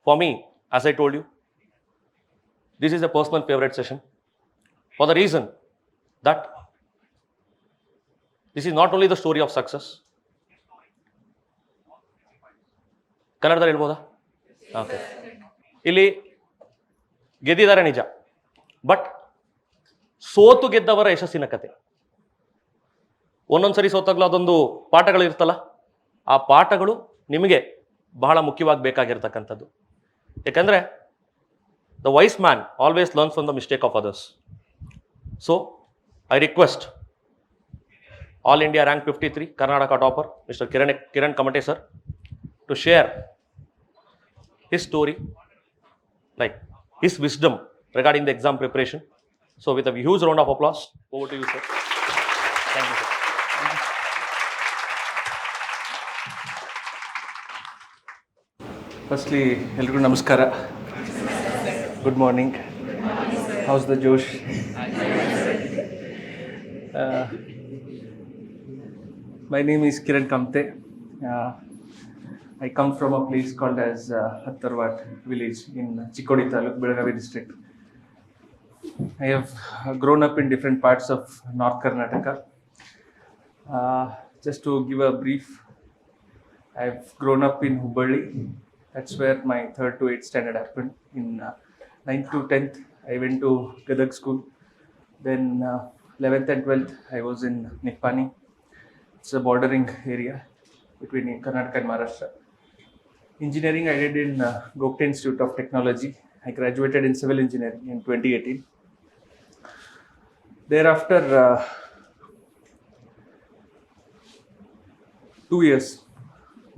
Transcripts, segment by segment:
For me, as I told you, this is a personal favorite session for the reason that this is not only the story of success. ಕನ್ನಡದಲ್ಲಿ ಹೇಳ್ಬೋದಾ? Okay. ಇಲ್ಲಿ ಗೆದ್ದಿದ್ದಾರೆ ನಿಜ, but ಸೋತು ಗೆದ್ದವರ ಯಶಸ್ಸಿನ ಕತೆ. ಒಂದೊಂದ್ಸರಿ ಸೋತಾಗ್ಲೂ ಅದೊಂದು ಪಾಠಗಳು ಇರ್ತಲ್ಲ, ಆ ಪಾಠಗಳು ನಿಮಗೆ ಬಹಳ ಮುಖ್ಯವಾಗಿ ಬೇಕಾಗಿರ್ತಕ್ಕಂಥದ್ದು. ಯಾಕಂದ್ರೆ the wise man always learns from the mistake of others. So I request all India rank 53 Karnataka topper Mr. Kiran Kamate sir to share his story, like his wisdom regarding the exam preparation. So with a huge round of applause, over to you sir. Thank you sir. Firstly, hello, namaskara. Good morning. How's the Josh? My name is Kiran Kamate. I come from a place called as Hattarwat village in Chikkodi Taluk, Belagavi district. I have grown up in different parts of North Karnataka. Just to give a brief, I've grown up in Hubballi. That's where my 3rd to 8th standard happened. In 9th to 10th, I went to Gadag school. Then 11th and 12th, I was in Nippani. It's a bordering area between Karnataka and Maharashtra. Engineering I did in Gokte Institute of Technology. I graduated in civil engineering in 2018. Thereafter, 2 years,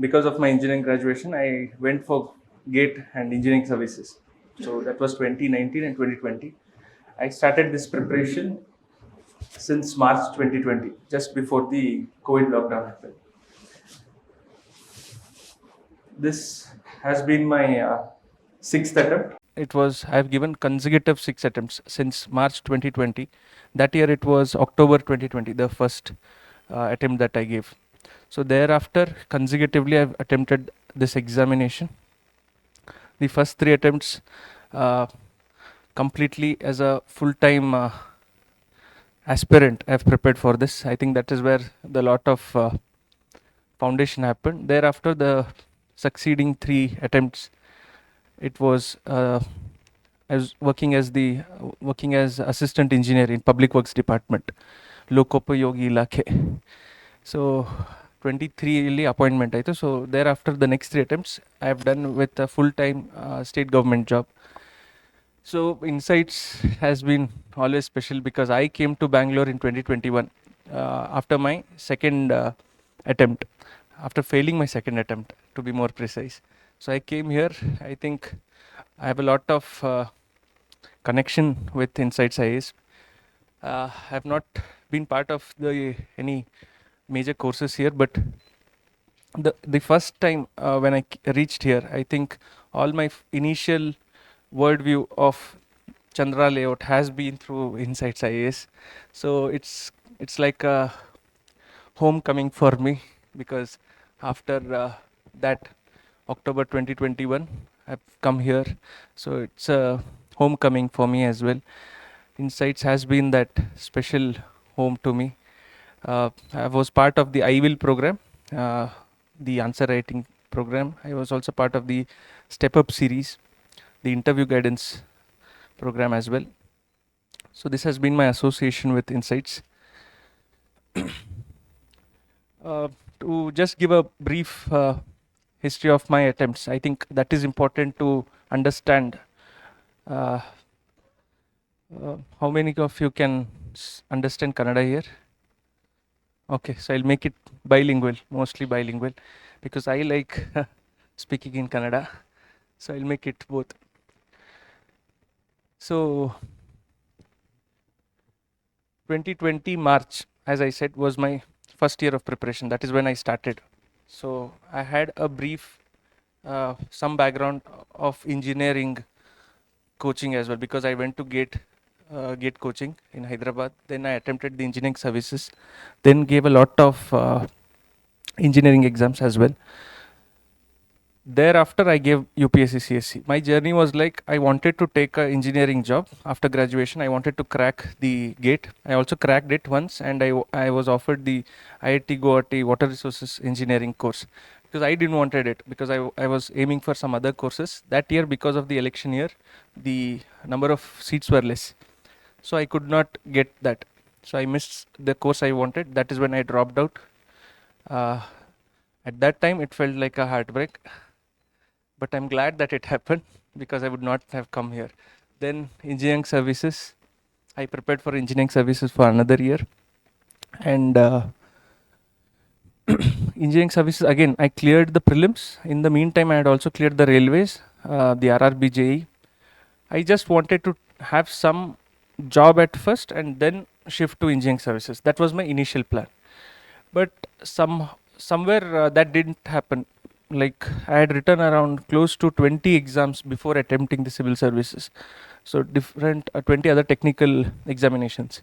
because of my engineering graduation, I went for GATE and engineering services. So that was 2019 and 2020. I started this preparation since March 2020, just before the COVID lockdown happened. This has been my 6th attempt. I've given consecutive 6 attempts since March 2020. That year it was October 2020, the first attempt that I gave. So thereafter, consecutively, I've attempted this examination. The first 3 attempts completely as a full-time aspirant I've prepared for this. I think that is where the lot of foundation happened. Thereafter, the succeeding 3 attempts, it was I was working as assistant engineer in public works department, Lokopayogi Ilakhe. So 23 ಇಲ್ಲಿ appointment ಆಯಿತು. So there after the next 3 attempts I have done with a full-time state government job. So Insights has been always special because I came to Bangalore in 2021 after my second attempt, after failing my second attempt to be more precise. So I came here. I think I have a lot of connection with Insights IAS. I have not been part of any major courses here, but the first time when I reached here, I think all my initial worldview of Chandra layout has been through Insights IAS. So it's like a homecoming for me, because after that October 2021 I've come here, so it's a homecoming for me as well. Insights has been that special home to me. I was part of the I Will program, the answer writing program. I was also part of the Step Up series, the interview guidance program as well. So this has been my association with Insights. To just give a brief history of my attempts, I think that is important to understand. How many of you can understand Kannada here? Okay, so I'll make it bilingual, mostly bilingual, because I like speaking in Kannada. So I'll make it both. So 2020 March, as I said, was my first year of preparation. That is when I started. So I had a brief, some background of engineering coaching as well, because I went to GATE coaching in Hyderabad. Then I attempted the engineering services, then gave a lot of engineering exams as well. Thereafter I gave UPSC CSE. My journey was like, I wanted to take an engineering job after graduation. I wanted to crack the gate. I also cracked it once, and I was offered the IIT Guwahati Water Resources Engineering course, because I didn't wanted it, because I was aiming for some other courses. That year, because of the election year, the number of seats were less, so I could not get that. So I missed the course I wanted. That is when I dropped out. At that time it felt like a heartbreak, but I'm glad that it happened, because I would not have come here. Then engineering services, I prepared for engineering services for another year, and engineering services, again I cleared the prelims. In the meantime, I had also cleared the railways, the RRB JE. I just wanted to have some job at first and then shift to engineering services. That was my initial plan, but somewhere that didn't happen. Like, I had written around close to 20 exams before attempting the civil services, so different 20 other technical examinations.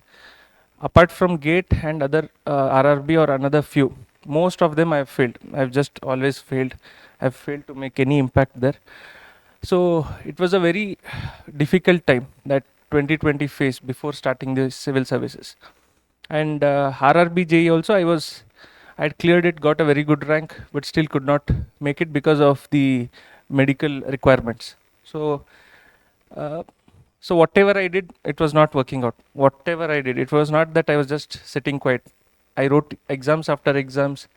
Apart from gate and other RRB or another few, most of them I've failed. I've just always failed. I've failed to make any impact there. So it was a very difficult time, that 2020 phase before starting the civil services. And RRB JE also, I had cleared it, got a very good rank, but still could not make it because of the medical requirements. So so whatever I did, it was not working out. Whatever I did, it was not that I was just sitting quiet. I wrote exams after exams.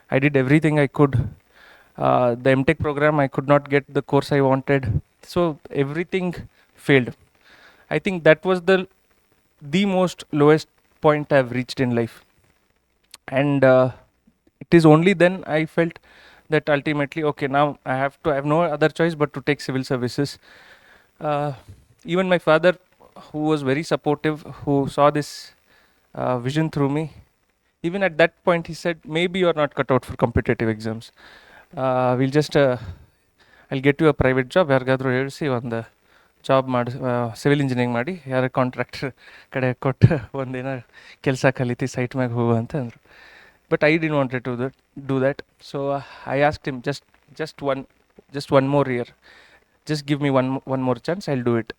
I did everything I could. The MTech program, I could not get the course I wanted. So everything failed. I think that was the most lowest point I've reached in life. And it is only then I felt that ultimately, okay, now I have no other choice but to take civil services. Even my father, who was very supportive, who saw this vision through me, even at that point he said, maybe you're not cut out for competitive exams. I'll get you a private job, ಯಾರಿಗಾದ್ರೂ ಹೇಳಿಸಿ ಒಂದು job ಮಾಡಿ, civil engineering ಮಾಡಿ, ಯಾರ contractor ಕಡೆ ಕೊಟ್ಟು ಒಂದಿನ ಕೆಲಸ ಕಲಿತು ಸೈಟ್ ಮ್ಯಾಗ ಹೋಗು ಅಂತ ಅಂದರು. But I didn't want to do that. So I asked him, just one more year, just give me one more chance, I'll do it.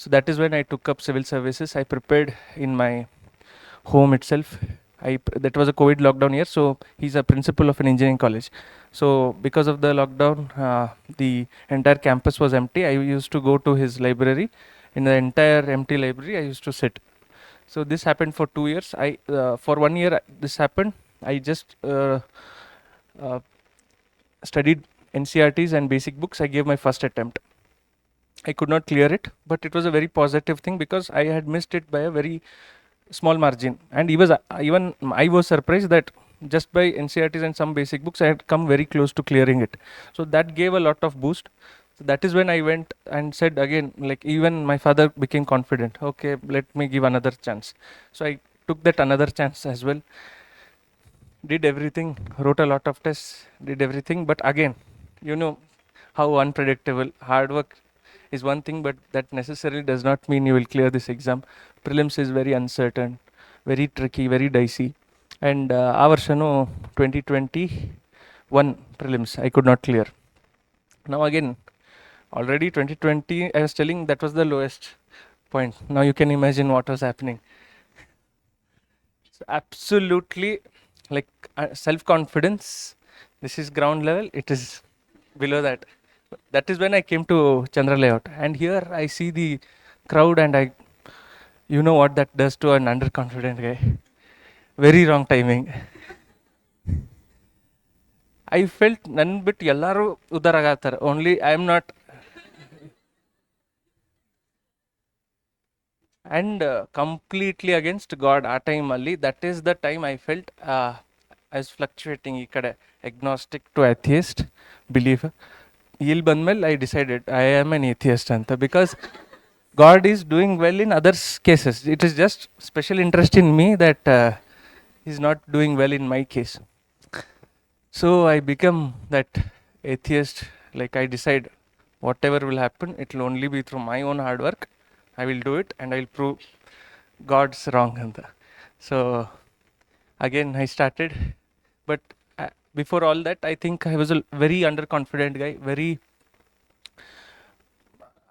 So that is when I took up civil services. I prepared in my home itself. That was a COVID lockdown year, so he's a principal of an engineering college. So because of the lockdown, the entire campus was empty. I used to go to his library. In the entire empty library, I used to sit. So this happened for 2 years. For 1 year this happened. I just studied NCRTs and basic books. I gave my first attempt. I could not clear it, but it was a very positive thing, because I had missed it by a very small margin. And even I was surprised that just by NCRTs and some basic books, I had come very close to clearing it. So that gave a lot of boost. So that is when I went and said again, like, even my father became confident. Okay, let me give another chance. So I took that another chance as well. Did everything, wrote a lot of tests, did everything. But again, you know how unpredictable. Hard work is one thing, but that necessarily does not mean you will clear this exam. Prelims is very uncertain, very tricky, very dicey. And our Shano 2021 prelims I could not clear. Now again, already 2020, I was telling, that was the lowest point. Now you can imagine what was happening. So absolutely, like, self-confidence, this is ground level, it is below that. That is when I came to Chandra Layout, and here I see the crowd, and you know what that does to an underconfident guy. Very wrong timing. I felt nan bit ellaru udaragatare, only I am not. And completely against God ಆ ಟೈಮಲ್ಲಿ. That is the time I felt I was fluctuating ಈ ಕಡೆ agnostic to atheist belief. ಇಲ್ಲಿ ಬಂದಮೇಲೆ I decided I am an atheist ಅಂತ, because God is doing well in others' cases. It is just special interest in me that He's not doing well in my case. So I become that atheist. Like, I decide whatever will happen, it will only be through my own hard work. I will do it, and I will prove God's wrong. So again I started, but before all that, I think I was a very underconfident guy.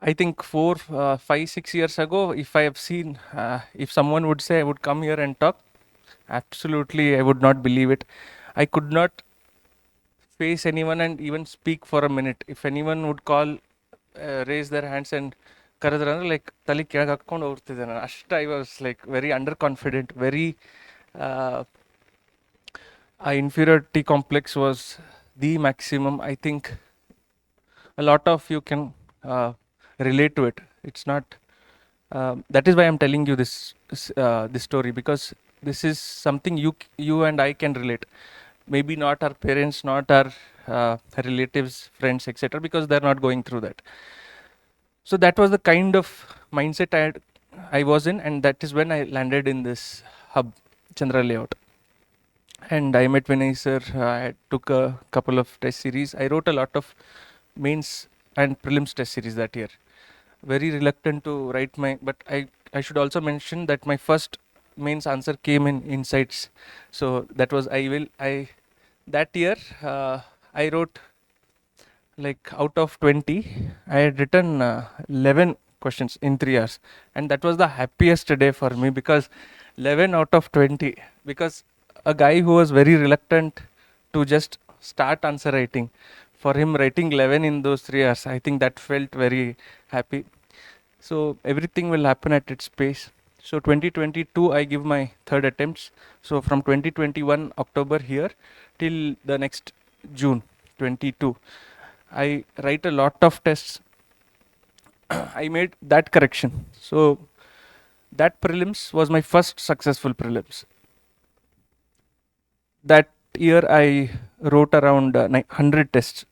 I think 4, 5, 6 years ago, if I have seen, if someone would say I would come here and talk, absolutely I would not believe it. I could not face anyone and even speak for a minute. If anyone would call, raise their hands and ಕರೆದ್ರೆ like ತಲೆ ಕೆಳಗೆ ಹಾಕೊಂಡು ಹೋಗ್ತಿದ್ದೆ ನಾನು ಅಷ್ಟು. I was like very underconfident, very inferiority complex was the maximum. I think a lot of you can relate to it. It's not that is why I'm telling you this story, because this is something you and I can relate. Maybe not our parents, not our relatives, friends, etc., because they're not going through that. So that was the kind of mindset I was in, and that is when I landed in this hub, Chandra Layout. And I met Vinay sir. I took a couple of test series. I wrote a lot of mains and prelims test series that year. Very reluctant to write but I should also mention that my first mains answer came in insights. So that was that year I wrote, like, out of 20 I had written 11 questions in 3 hours, and that was the happiest day for me, because 11 out of 20, because a guy who was very reluctant to just start answer writing, for him writing 11 in those 3 hours, I think that felt very happy. So everything will happen at its pace. So 2022 I give my third attempts. So from 2021 October here till the next June 22, I write a lot of tests. I made that correction. So that prelims was my first successful prelims. That year I wrote around 100 tests.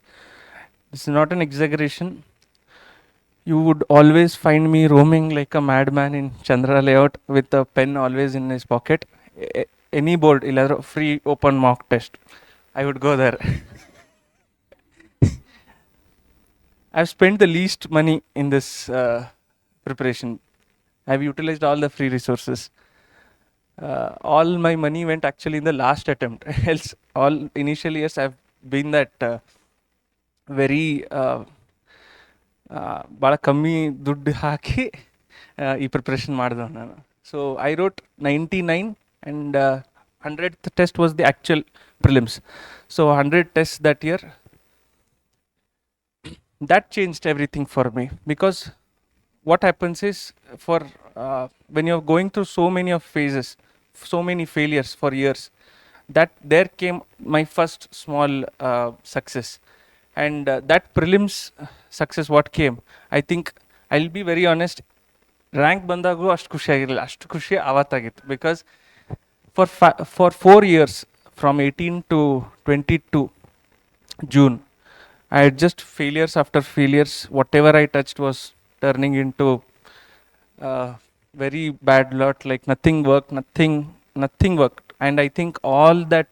This is not an exaggeration. You would always find me roaming like a madman in Chandra Layout with a pen always in his pocket. Any board, free open mock test, I would go there. I've spent the least money in this preparation. I've utilized all the free resources. All my money went actually in the last attempt. Else, all initial years I've been that very ಭಾಳ ಕಮ್ಮಿ ದುಡ್ಡು ಹಾಕಿ ಈ preparation ಮಾಡಿದೆ ನಾನು. So I wrote 99 and 100th test was the actual prelims. So 100 tests that year, that changed everything for me, because what happens is, for when you're going through so many of phases, so many failures for years, that there came my first small success. And that prelims success what came, I think, I'll be very honest, rank ಬಂದಾಗೂ ಅಷ್ಟು ಖುಷಿ ಆಗಿರಲಿಲ್ಲ, ಅಷ್ಟು ಖುಷಿ ಆವತ್ತಾಗಿತ್ತು. Because for 4 years from 18 to 22 June, I had just failures after failures. Whatever I touched was turning into very bad lot, like nothing worked, nothing worked. And I think all that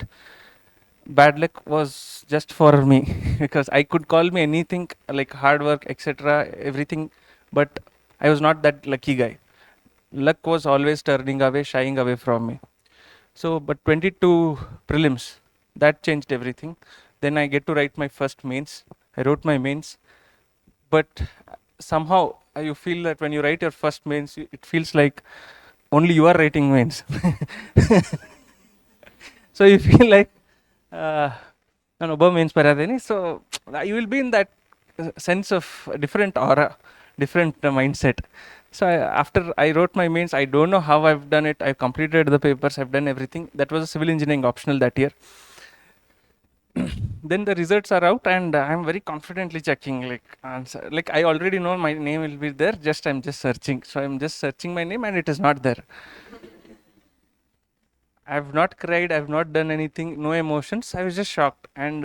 bad luck was just for me because I could call me anything, like hard work, etc., everything, but I was not that lucky guy. Luck was always turning away, shying away from me. So but 22 prelims, that changed everything. Then I get to write my first mains. I wrote my mains, but somehow you feel that when you write your first mains, it feels like only you are writing mains. So you feel like ನಾನು ಒಬ್ಬ mains ಬರೋದೇನಿ. So you will be in that sense of different aura, different mindset. So after I wrote my mains, I don't know how I've done it. I've completed the papers, I've done everything. That was a civil engineering optional that year. Then the results are out and I'm very confidently checking, like answer, like I already know my name will be there, I'm just searching. So I'm just searching my name and it is not there. I've not cried, I've not done anything, no emotions. I was just shocked. And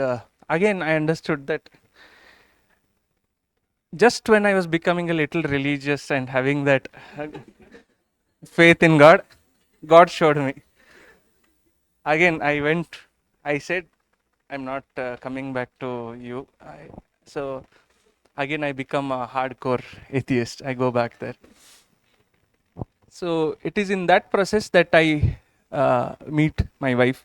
again I understood that just when I was becoming a little religious and having that faith in God, God showed me. Again I said, I'm not coming back to you. So again I become a hardcore atheist. I go back there. So it is in that process that I meet my wife.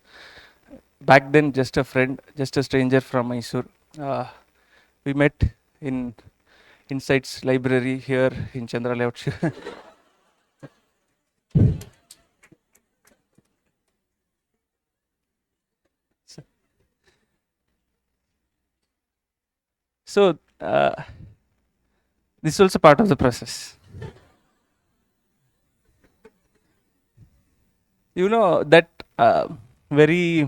back then just a friend, just a stranger from Mysore. We met in Insights Library here in Chandra Layout. So this is also part of the process. You know that very,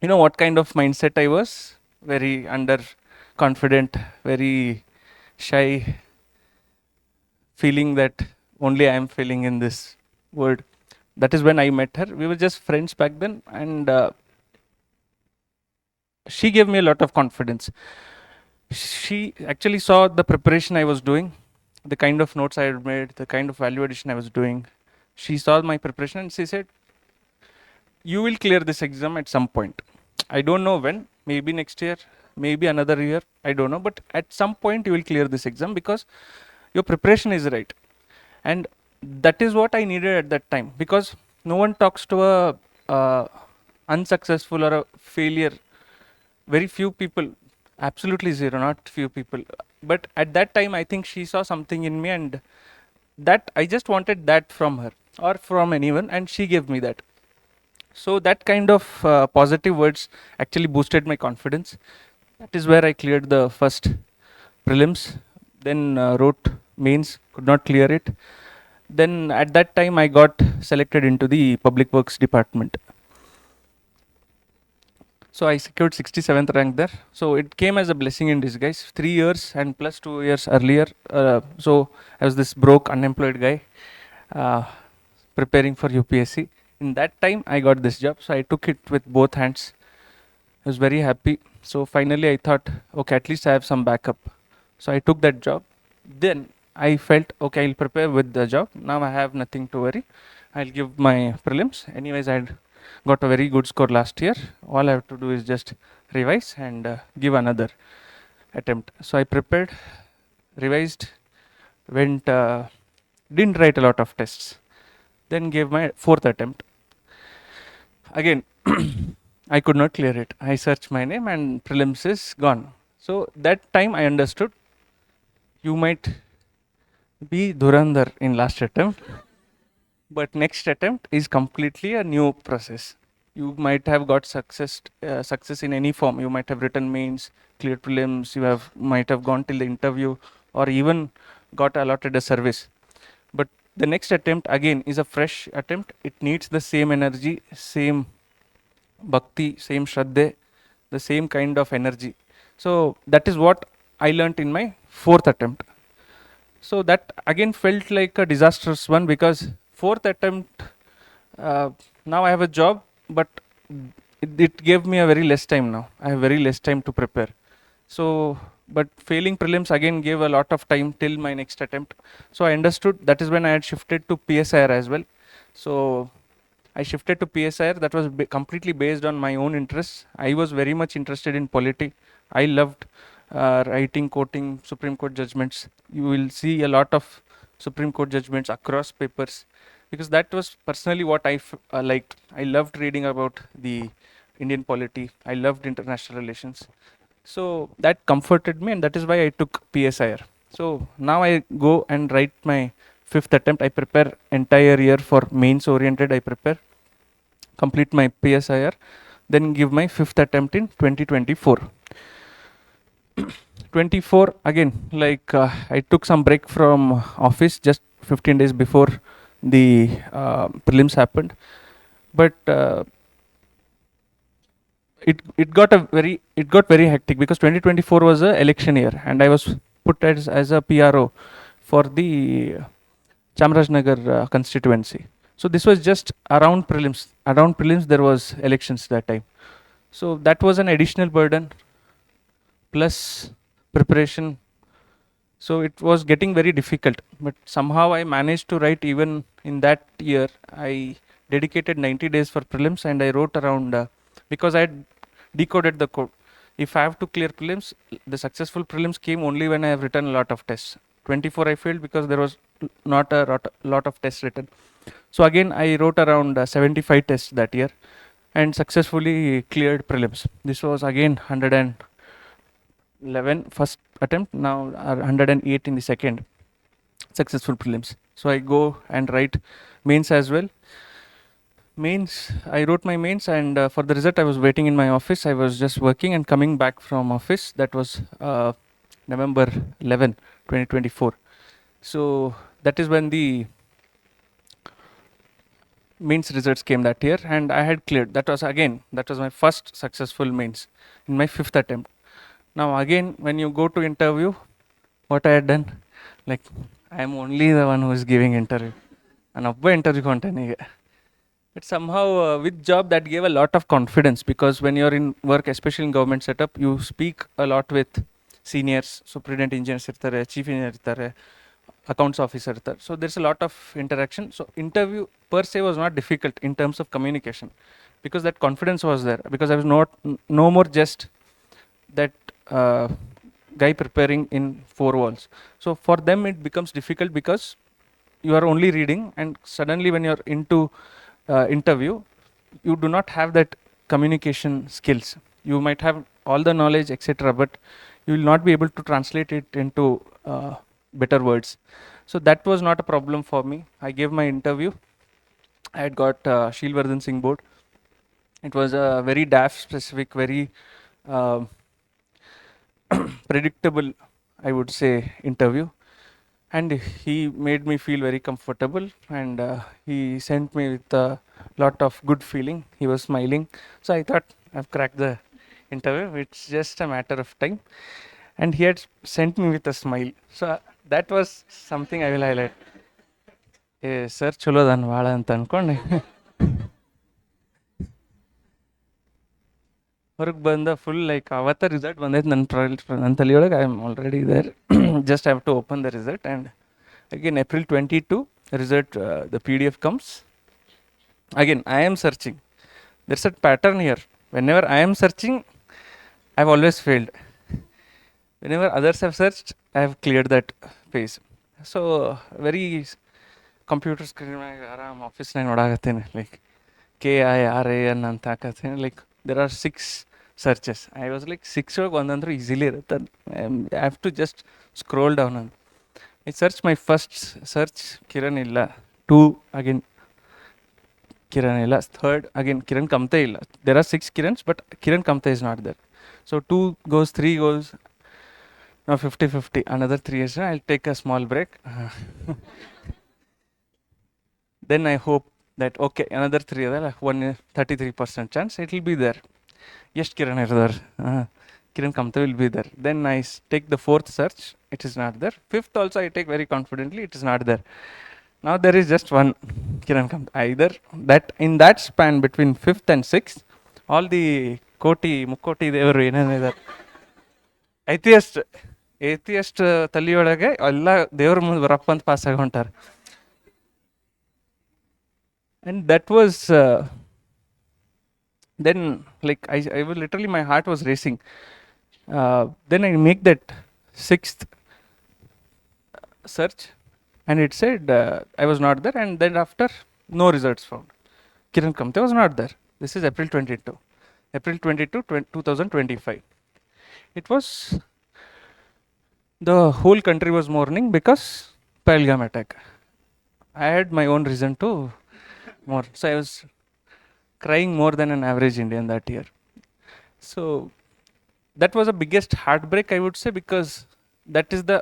you know what kind of mindset I was? Very underconfident, very shy, feeling that only I am feeling in this world. That is when I met her. We were just friends back then, and she gave me a lot of confidence. She actually saw the preparation I was doing, the kind of notes I had made, the kind of value addition I was doing. She saw my preparation and she said, "You will clear this exam at some point. I don't know when, maybe next year, maybe another year, I don't know, but at some point you will clear this exam because your preparation is right." And that is what I needed at that time, because no one talks to a unsuccessful or a failure. Very few people, absolutely zero, not few people. But at that time, I think she saw something in me, and that I just wanted that from her or from anyone, and she gave me that. So that kind of positive words actually boosted my confidence. That is where I cleared the first prelims, then wrote mains, could not clear it. Then at that time I got selected into the public works department. So I secured 67th rank there. So it came as a blessing in disguise. 3 years and plus 2 years earlier, so I was this broke unemployed guy preparing for UPSC. In that time I got this job, so I took it with both hands. I was very happy. So finally I thought, okay, at least I have some backup. So I took that job. Then I felt, okay, I'll prepare with the job. Now I have nothing to worry. I'll give my prelims. Anyways, I got a very good score last year. All I have to do is just revise and give another attempt. So I prepared, revised, went, didn't write a lot of tests. Then gave my fourth attempt. Again, I could not clear it. I searched my name and prelims is gone. So that time I understood you might be Dhurandhar in last attempt, but next attempt is completely a new process. You might have got success in any form. You might have written mains, cleared prelims, might have gone till the interview, or even got allotted a service. But the next attempt again is a fresh attempt. It needs the same energy, same bhakti, same shraddha, the same kind of energy. So that is what I learnt in my fourth attempt. So that again felt like a disastrous one, because fourth attempt, now I have a job, but it gave me a very less time now. I have very less time to prepare. So, but failing prelims again gave a lot of time till my next attempt. So I understood. That is when I had shifted to PSIR as well. So I shifted to PSIR. That was completely based on my own interests. I was very much interested in polity. I loved writing, quoting Supreme Court judgments. You will see a lot of Supreme Court judgments across papers, because that was personally what I liked. I loved reading about the Indian polity. I loved international relations. So that comforted me, and that is why I took PSIR. So now I go and write my fifth attempt. I prepare entire year for mains oriented. I prepare, complete my PSIR, then give my fifth attempt in 2024. 24 again, like I took some break from office just 15 days before the prelims happened, but it got very hectic, because 2024 was a election year, and I was put as a PRO for the Chamarajnagar constituency. So this was just around prelims. Around prelims there was elections that time. So that was an additional burden plus preparation. So it was getting very difficult, but somehow I managed to write. Even in that year, I dedicated 90 days for prelims, and I wrote around, because I had decoded the code. If I have to clear prelims, the successful prelims came only when I have written a lot of tests. 24 I failed because there was not a lot of tests written. So again, I wrote around 75 tests that year. and successfully cleared prelims. This was again 111 first attempt, now 108 in the second successful prelims. So I go and write mains as well. Mains, I wrote my mains, and for the result I was waiting in my office. I was just working and coming back from office. That was November 11, 2024. So that is when the mains results came that year, and I had cleared. That was my first successful mains in my 5th attempt. Now again, when you go to interview, what I had done, like, I am only the one who is giving interview, and abba interview content. But somehow with job that gave a lot of confidence, because when you're in work, especially in government setup, you speak a lot with seniors, superintendent engineers irtare, chief engineer irtare, accounts officer irtare. So there's a lot of interaction. So interview per se was not difficult in terms of communication, because that confidence was there, because I was no more just that guy preparing in 4 walls. So for them it becomes difficult, because you are only reading, and suddenly when you're into interview, you do not have that communication skills. You might have all the knowledge, etc., but you will not be able to translate it into better words. So that was not a problem for me. I gave my interview. I had got Shilvardhan Singh board. It was a very DAF specific, very predictable, I would say, interview. And he made me feel very comfortable, and he sent me with a lot of good feeling. He was smiling. So I thought, I've cracked the interview. It's just a matter of time. And he had sent me with a smile. So that was something I will highlight. Sir, cholo dan vaala anta ankonde. ಹೊರಗೆ ಬಂದ full like ಅವತ್ತ result ಬಂದೈತೆ ನನ್ನ ತಲೆಯೊಳಗೆ I am already there. Just have to open the result, and again April 22 result, the PDF comes. Again I am searching. There's a pattern here. Whenever I am searching, I've always failed. Whenever others have searched, I have cleared that phase. So very computer screen ಆರಾಮ್ ಆಫೀಸ್ನಾಗ ನೋಡಾಕತ್ತೇನೆ, like KIRAN ಅಂತ ಹಾಕತ್ತೇನೆ. Like there are 6 searches. I was like 6 ಒಳಗೆ ಒಂದಂದ್ರೂ easily ಇರುತ್ತೆ. I have to just scroll down and I searched my first search, Kiran illa. 2, again Kiran illa. 3rd, again Kiran Kamate illa. There are 6 Kirans, but Kiran Kamate is not there. So 2 goes, 3 goes. Now 50-50. Another 3 years, I'll take a small break. Then I hope that, okay, another 3 other, 33% chance it will be there. Yes, Kiran is there. Kiran Kamate will be there. Then I take the 4th search, it is not there. 5th also I take very confidently, it is not there. Now there is just one Kiran Kamate. Either that, in that span between 5th and 6th, all the Mukkoti devaru ಏನಂದಿದ್ದಾರೆ, atheist ತಲೆಯೊಳಗೆ ಎಲ್ಲ ದೇವ್ರ ಮುಂದೆ ಬರಪ್ಪ ಅಂತ pass ಆಗಿ ಹೊಂಟಾರ. And that was then, like, I was literally, my heart was racing. Then I make that 6th search, and it said I was not there, and then after, no results found. Kiran Kamate was not there. This is April 22, 2025. It was, the whole country was mourning because Pahalgam attack. I had my own reason to mourn. So I was crying more than an average Indian that year. So that was the biggest heartbreak, I would say, because that is the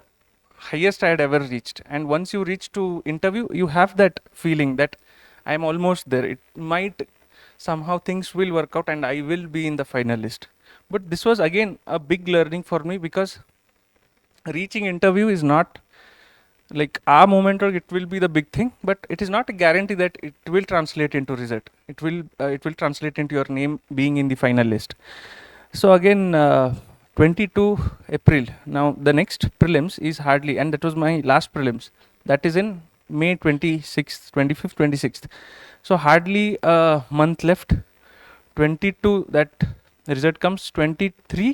highest I had ever reached. And once you reach to interview, you have that feeling that I am almost there. It might somehow things will work out and I will be in the final list. But this was again a big learning for me, because reaching interview is not like our moment, or it will be the big thing, but it is not a guarantee that it will translate into result. It will translate into your name being in the final list. So again 22 April, now the next prelims is hardly, and that was my last prelims, that is in May 26th, 25th, 26th. So hardly a month left. 22 that result comes. 23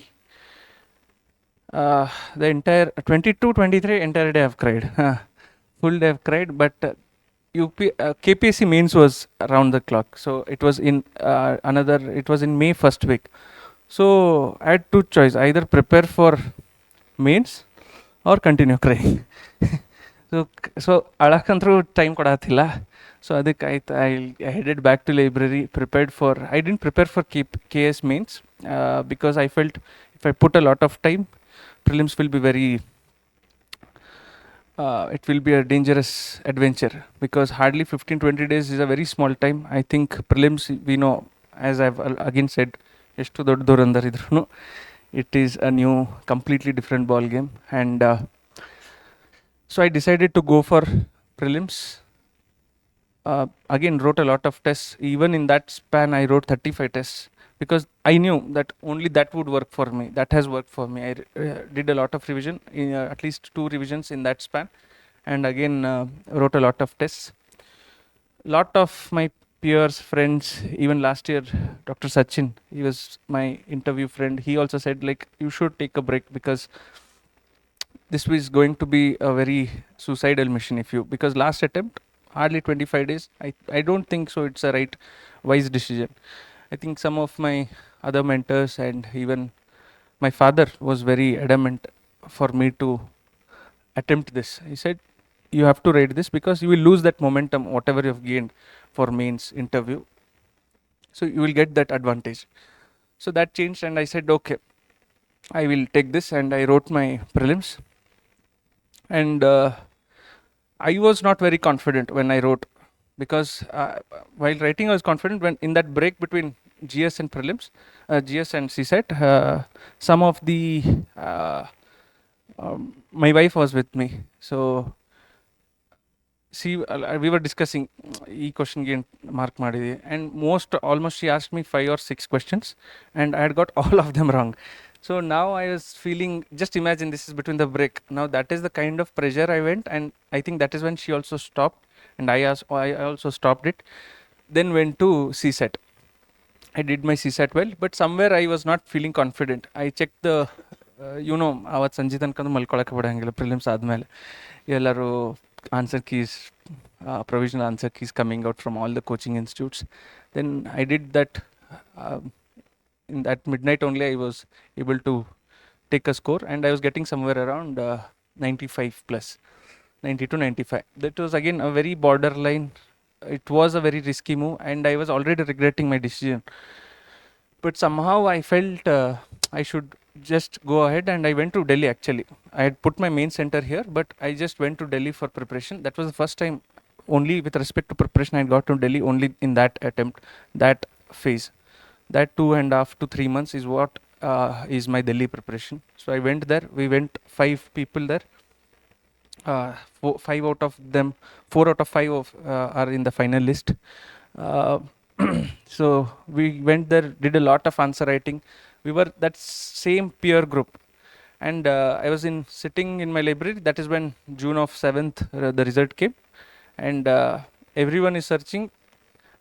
the entire 22, 23 entire day I've cried. Full day I've cried, but KPSC mains was around the clock. So it was in it was in May first week. So I had two choice, either prepare for mains or continue crying. So ಅಳಕಂತ್ರು time ಕೊಡತ್ತಿಲ್ಲ. So ಅದಕ್ಕೆ ಆಯ್ತು, I headed back to library, prepared for, I didn't prepare for KS mains because I felt if I put a lot of time, prelims will be very, it will be a dangerous adventure, because hardly 15-20 days is a very small time. I think prelims, we know, as I've again said, ಎಷ್ಟು ದೊಡ್ಡದವ್ರು ಅಂದರಿದ್ರು, it is a new, completely different ball game. And so I decided to go for prelims. Again, wrote a lot of tests. Even in that span, I wrote 35 tests, because I knew that only that would work for me. That has worked for me. I did a lot of revision, at least 2 revisions in that span, and again wrote a lot of tests. Lot of my peers, friends, even last year, Dr. Sachin, he was my interview friend. He also said, like, you should take a break, because this was going to be a very suicidal mission if you, because last attempt, hardly 25 days. I don't think so it's a right, wise decision. I think some of my other mentors and even my father was very adamant for me to attempt this. He said, you have to write this, because you will lose that momentum, whatever you have gained for mains interview. So you will get that advantage. So that changed, and I said, okay, I will take this, and I wrote my prelims. And I was not very confident when I wrote, because while writing I was confident. When in that break between GS and prelims, GS and CSET, some of the my wife was with me. So we were discussing e question gain mark madide, and almost she asked me 5 or 6 questions, and I had got all of them wrong. So now I was feeling, just imagine, this is between the break. Now that is the kind of pressure I went, and I think that is when she also stopped, and I also stopped it. Then went to CSET. I did my CSAT well, but somewhere I was not feeling confident. I checked the, ಅವತ್ತು ಸಂಜೆ ತನಕ ಮಲ್ಕೊಳಕ್ಕೆ ಬಿಡಂಗಿಲ್ಲ prelims ಆದಮೇಲೆ. ಎಲ್ಲರೂ answer keys, provisional answer keys coming out from all the coaching institutes. Then I did that. In that midnight only, I was able to take a score, and I was getting somewhere around 95 plus, 90 to 95. That was again a very borderline. It was a very risky move, and I was already regretting my decision. But somehow I felt I should just go ahead, and I went to Delhi. Actually, I had put my main center here, but I just went to Delhi for preparation. That was the first time, only with respect to preparation, I got to Delhi only in that attempt, that phase. That 2.5 to 3 months is what is my Delhi preparation. So I went there. We went 5 people there. 4 out of 5 are in the final list. So we went there, did a lot of answer writing. We were that same peer group, and I was sitting in my library. That is when June of 7th the result came, and everyone is searching.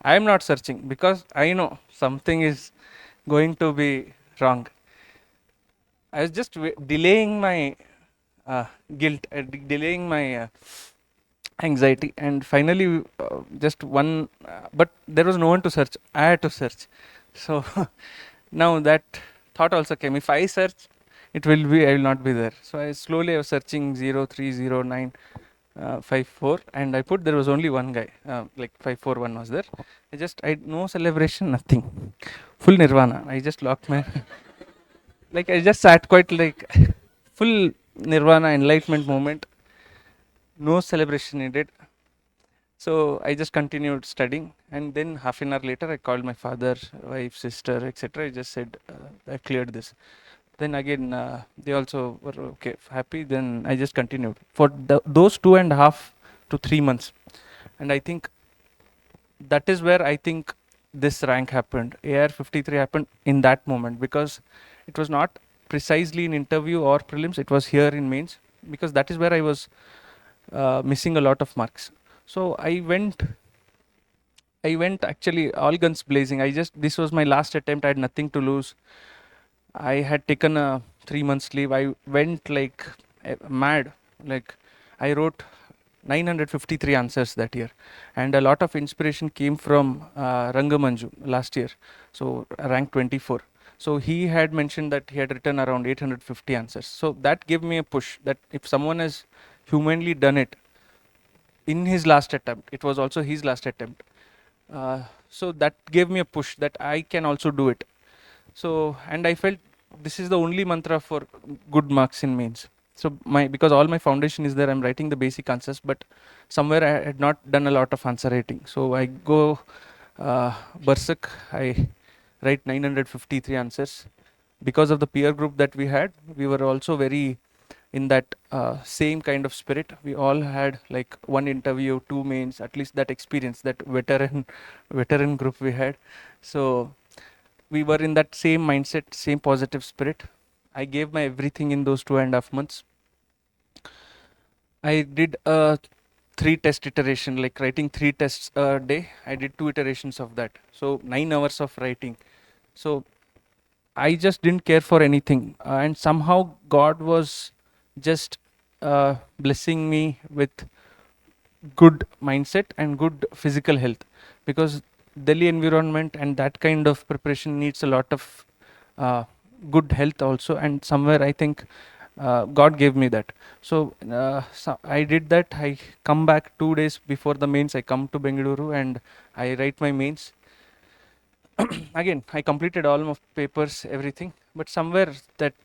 I am not searching, because I know something is going to be wrong. I was just delaying my guilt, delaying my anxiety, and finally just one, but there was no one to search. I had to search. So now that thought also came, if I search, I will not be there. So I slowly was searching 030954, and I put, there was only one guy, like 541 was there. I no celebration, nothing, full nirvana. I just locked my like I just sat quite, like, full nirvana, enlightenment moment. No celebration needed. So I just continued studying, and then half an hour later I called my father, wife, sister, etc. I just said, I cleared this. Then again they also were okay, happy. Then I just continued for those 2.5 to 3 months. And I think that is where I think this rank happened. AR 53 happened in that moment, because it was not precisely in interview or prelims, it was here in mains, because that is where I was missing a lot of marks. So I went actually all guns blazing. This was my last attempt. I had nothing to lose. I had taken a 3 months leave. I went like mad. Like, I wrote 953 answers that year, and a lot of inspiration came from Rangamanju last year, so ranked 24. So he had mentioned that he had written around 850 answers. So that gave me a push that if someone has humanly done it in his last attempt, it was also his last attempt. So that gave me a push that I can also do it. So, and I felt this is the only mantra for good marks in mains. So because all my foundation is there, I'm writing the basic answers, but somewhere I had not done a lot of answer writing. So I go berserk. I write 953 answers. Because of the peer group that we had, we were also very in that same kind of spirit. We all had like one interview, two mains, at least that experience, that veteran group we had. So we were in that same mindset, same positive spirit. I gave my everything in those 2.5 months. I did a 3-test iteration, like writing 3 tests a day. I did 2 iterations of that. So 9 hours of writing. So I just didn't care for anything. And somehow God was just blessing me with good mindset and good physical health, because Delhi environment and that kind of preparation needs a lot of good health also, and somewhere I think God gave me that. So I did that. I come back 2 days before the mains. I come to Bengaluru and I write my mains. Again, I completed all my papers, everything, but somewhere that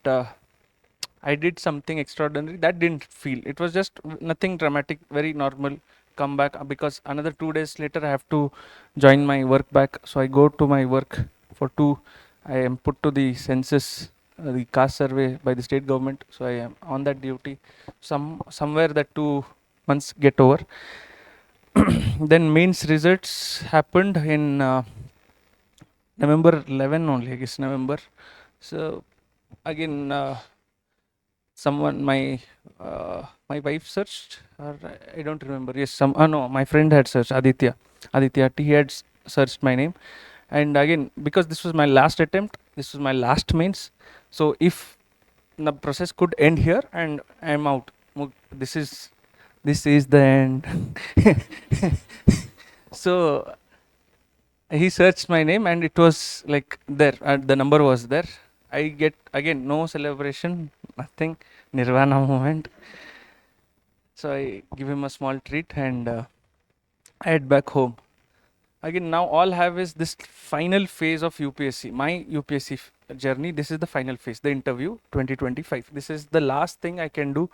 I did something extraordinary that didn't feel. It was just nothing dramatic, very normal. Come back because another 2 days later I have to join my work back. So I go to my work for 2. I am put to the census, the caste survey by the state government. So I am on that duty. Somewhere that 2 months get over. Then mains results happened in November 11 only, I guess November. So again, someone my wife searched, or I don't remember. Yes, no, my friend had searched, Aditya T had searched my name, and again, because this was my last attempt, this was my last mains. So if the process could end here and I'm out, this is the end. So he searched my name and it was like there, the number was there. I get again no celebration, nothing, nirvana moment. So I give him a small treat and I head back home. Again, now all I have is this final phase of UPSC, my UPSC journey. This is the final phase, the interview 2025. This is the last thing I can do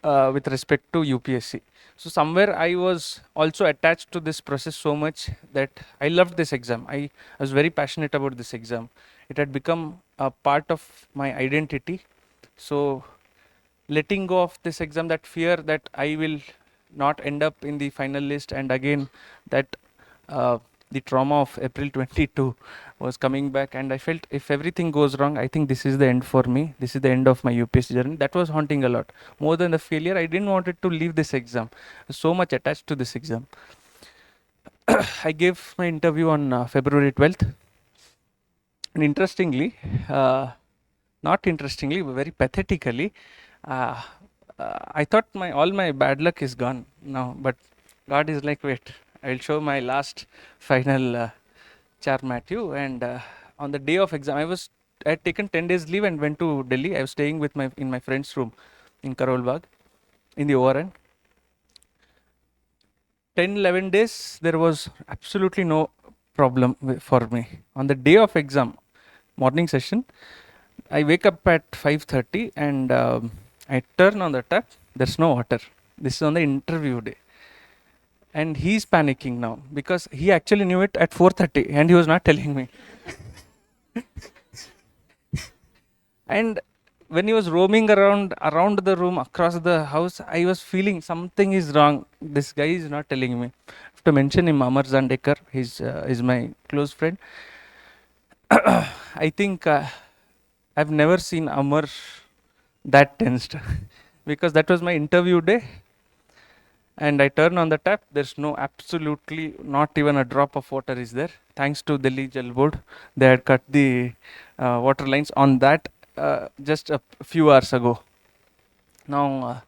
with respect to UPSC. So somewhere I was also attached to this process so much that I loved this exam. I was very passionate about this exam. It had become a part of my identity. So letting go of this exam, that fear that I will not end up in the final list, and again that the trauma of April 22 was coming back, and I felt if everything goes wrong, I think this is the end for me. This is the end of my UPSC journey. That was haunting a lot. More than the failure, I didn't want it to leave this exam. So much attached to this exam. I gave my interview on February 12th. And interestingly, not interestingly, but very pathetically, I thought all my bad luck is gone now, but God is like, wait, I'll show my last final charm at you. And on the day of exam, I had taken 10 days leave and went to Delhi. I was staying with in my friend's room in Karol Bagh, in the overend. 10-11 days, there was absolutely no problem for me. On the day of exam, morning session, I wake up at 5:30 and I turn on the tap. There's no water. This is on the interview day. And he's panicking now because he actually knew it at 4:30 and he was not telling me. And when he was roaming around the room, across the house, I was feeling something is wrong. This guy is not telling me. I have to mention him, Amar Zandekar. He's is my close friend. I think I've never seen Amar that tensed because that was my interview day. And I turn on the tap, there's absolutely not even a drop of water is there. Thanks to Delhi Jal Board, they had cut the water lines on that just a few hours ago. Now,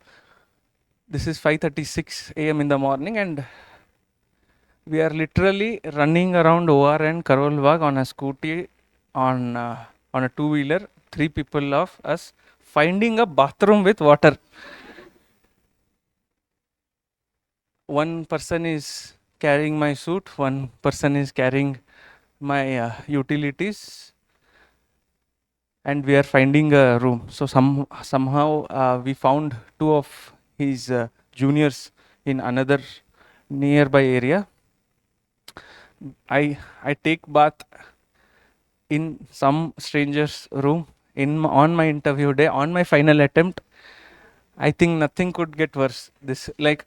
This is 5:36 a.m. in the morning, and we are literally running around OR and Karol Bagh on a scooty, on a two-wheeler, 3 people of us, finding a bathroom with water. One person is carrying my suit, one person is carrying my utilities, and we are finding a room. So somehow we found 2 of his juniors in another nearby area. I take bath in some stranger's room on my interview day, on my final attempt. I think nothing could get worse. This, like,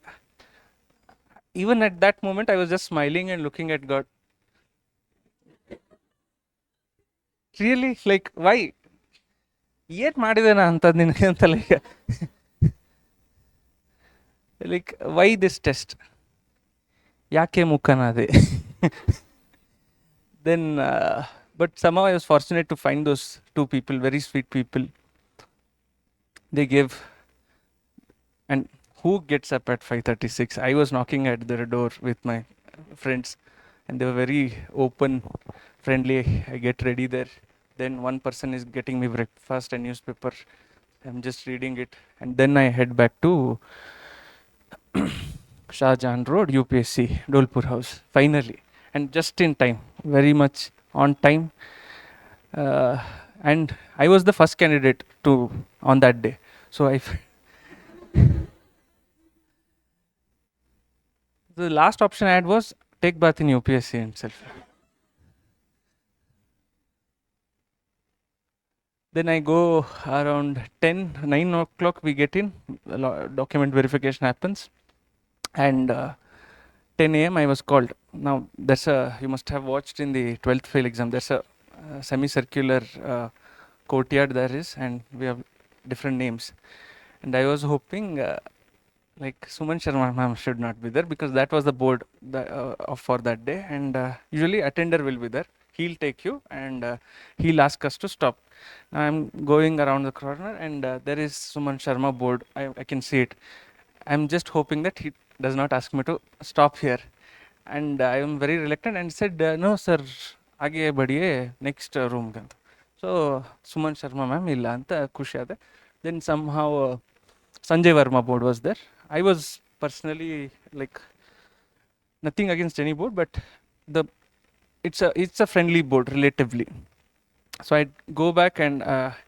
even at that moment, I was just smiling and looking at God. Really, like, why? ಏಟ್ ಮಾಡಿದೇನ ಅಂತದ್ ನಿನಗೆ ಅಂತ, like why this test, ಯಾಕೆ ಮುಖನಾದೆ? Then but somehow I was fortunate to find those 2 people, very sweet people. They gave, and who gets up at 5:36? I was knocking at their door with my friends, and they were very open, friendly. I get ready there. Then one person is getting me breakfast and newspaper. I'm just reading it, and then I head back to Shah Jahan Road, UPSC, Dolpur House, finally, and just in time, very much on time. And I was the first candidate to on that day, so the last option I had was take bath in UPSC itself. Then I go around 9 o'clock, we get in, document verification happens, and 10 a.m. I was called. Now, you must have watched in the 12th fail exam, there's a semicircular courtyard there is, and we have different names. And I was hoping like Suman Sharma ma'am should not be there, because that was the board for that day, and usually attender will be there. He'll take you, and he'll ask us to stop. Now I'm going around the corner, and there is Suman Sharma board. I can see it. I'm just hoping that he does not ask me to stop here, and I am very reluctant and said, no sir, आगे बढ़िए next room के. So Suman Sharma ma'am ಇಲ್ಲ ಅಂತ ಖುಷಿ ಆದೆ. Then somehow Sanjay Verma board was there. I was personally, like, nothing against any board, but it's a friendly board relatively. So I go back and